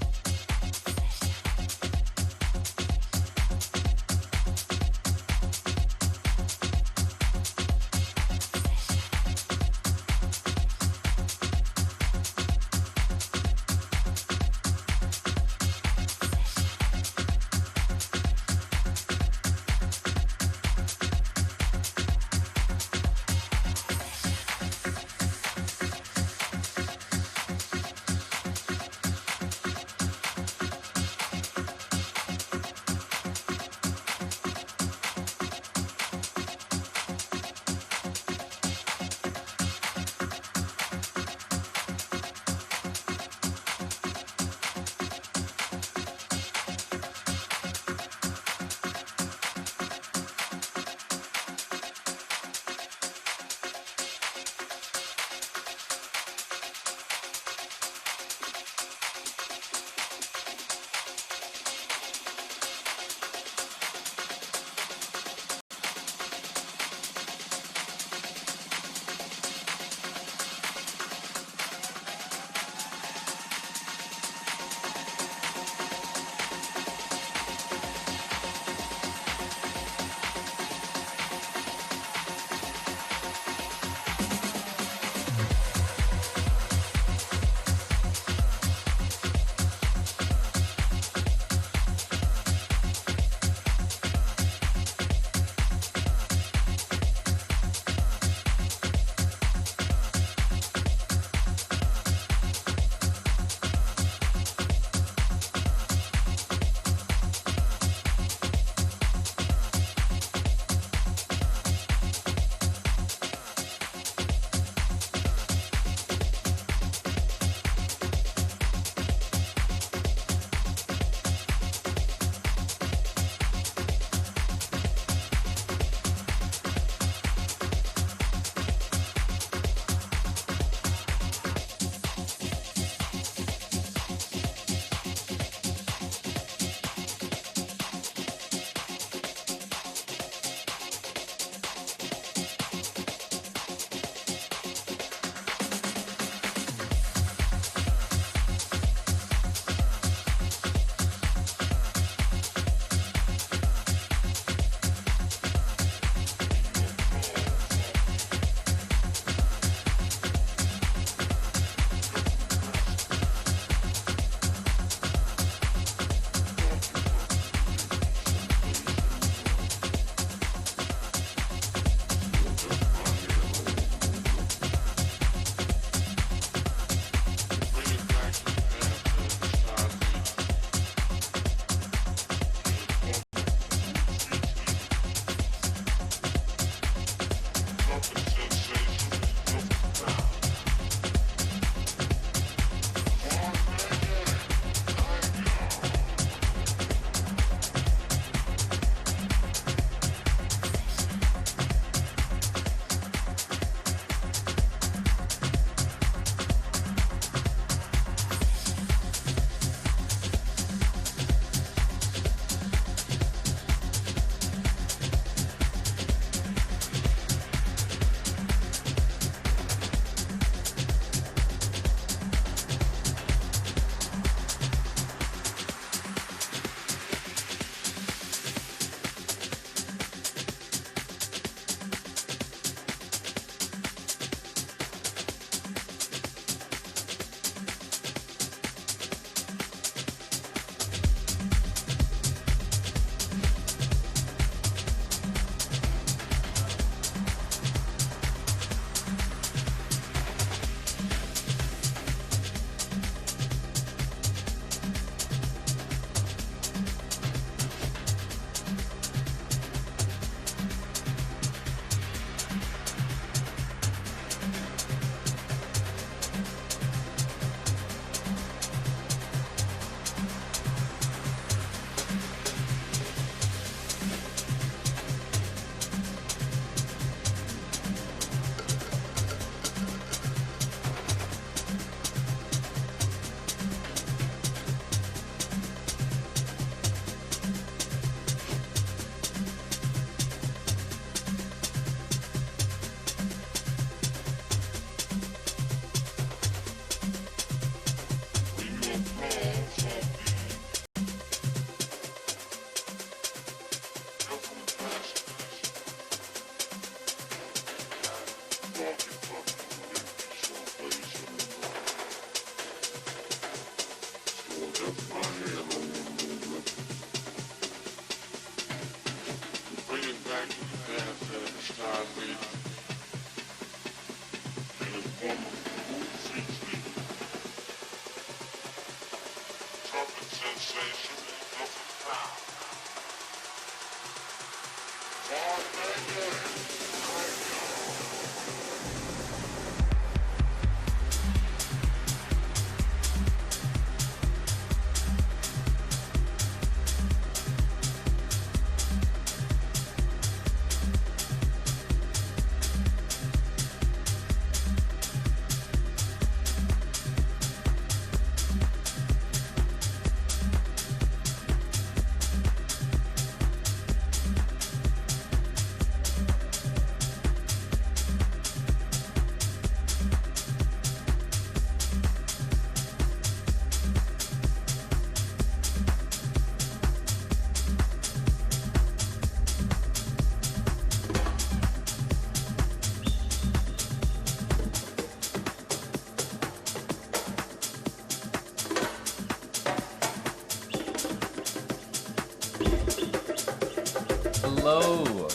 Hello.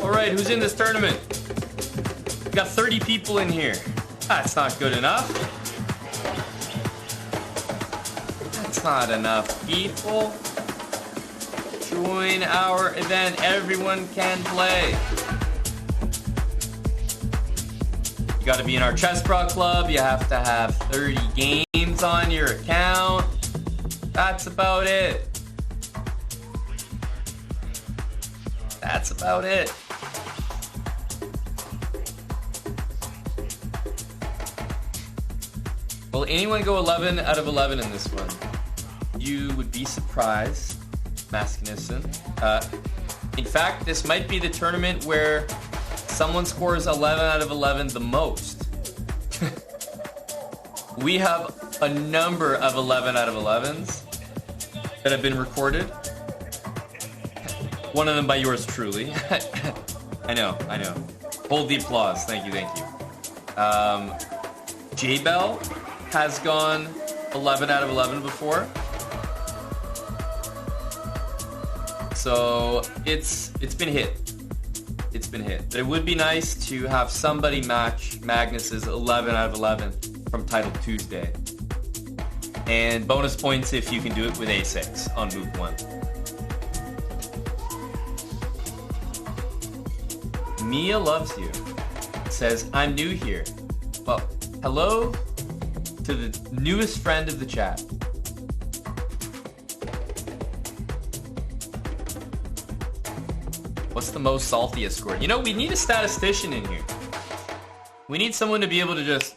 All right, who's in this tournament? We got 30 people in here. That's not good enough. That's not enough people. Join our event. Everyone can play. You got to be in our chessbrah club. You have to have 30 games on your account. That's about it. That's about it. Will anyone go 11 out of 11 in this one? You would be surprised, Maskinison. In fact, this might be the tournament where someone scores 11 out of 11 the most. We have a number of 11 out of 11s that have been recorded. One of them by yours truly. I know. Hold the applause. Thank you. J-Bell has gone 11 out of 11 before. So it's been hit. It's been hit. But it would be nice to have somebody match Magnus's 11 out of 11 from Title Tuesday. And bonus points if you can do it with A6 on move 1. Mia loves you. Says, I'm new here. Well, hello to the newest friend of the chat. What's the most saltiest score? You know, we need a statistician in here. We need someone to be able to just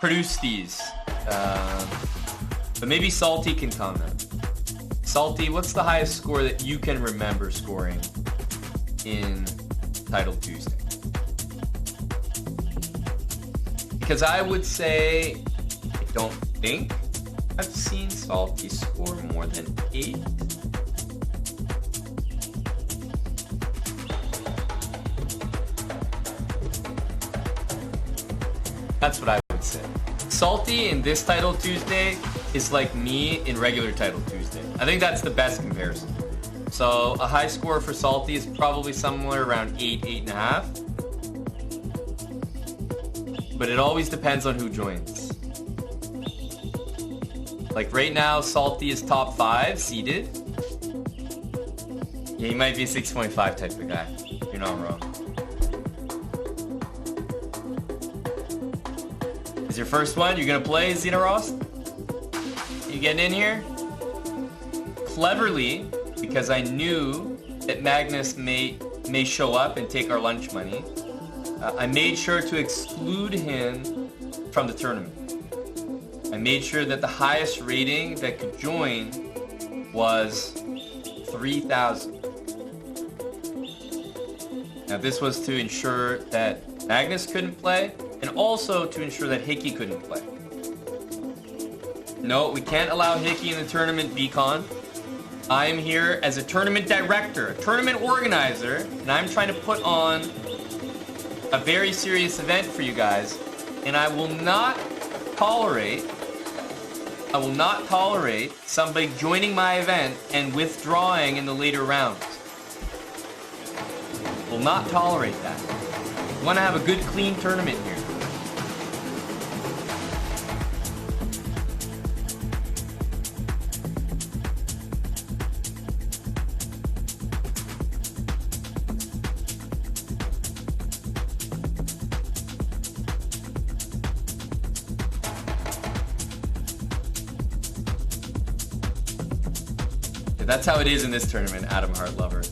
produce these. But maybe Salty can comment. Salty, what's the highest score that you can remember scoring in Title Tuesday? Because I would say, I don't think I've seen Salty score more than 8. That's what I would say. Salty in this Title Tuesday is like me in regular Title Tuesday. I think that's the best comparison. So a high score for Salty is probably somewhere around 8, 8.5. But it always depends on who joins. Like right now, Salty is top 5 seeded. Yeah, he might be a 6.5 type of guy. You're not wrong. Is your first one? You're gonna play Xenoros? You getting in here? Cleverly, because I knew that Magnus may show up and take our lunch money, I made sure to exclude him from the tournament. I made sure that the highest rating that could join was 3,000. Now this was to ensure that Magnus couldn't play, and also to ensure that Hickey couldn't play. No, we can't allow Hickey in the tournament, Beacon. I am here as a tournament director, a tournament organizer, and I'm trying to put on a very serious event for you guys, and I will not tolerate somebody joining my event and withdrawing in the later rounds. Will not tolerate that. We want to have a good, clean tournament here. That's how it is in this tournament, Adam Hartlover.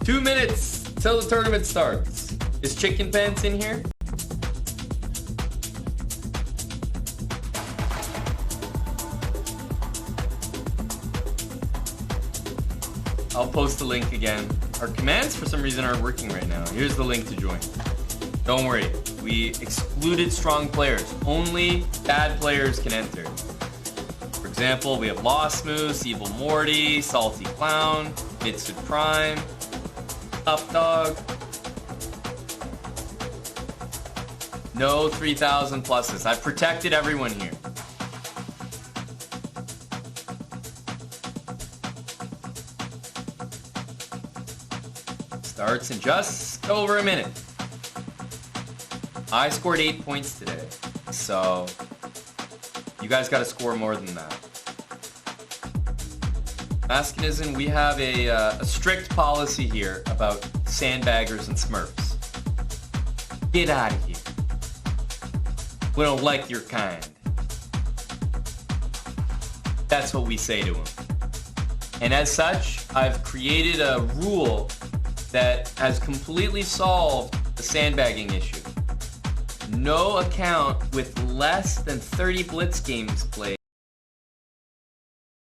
2 minutes till the tournament starts. Is Chicken Pants in here? I'll post the link again. Our commands for some reason aren't working right now. Here's the link to join. Don't worry, we excluded strong players. Only bad players can enter. For example, we have Lost Moose, Evil Morty, Salty Clown, Mitsu Prime, Up Dog. No 3,000 pluses. I've protected everyone here. Starts in just over a minute. I scored 8 points today, so you guys got to score more than that. Masculinism, we have a strict policy here about sandbaggers and smurfs. Get out of here. We don't like your kind. That's what we say to them. And as such, I've created a rule that has completely solved the sandbagging issue. No account with less than 30 blitz games played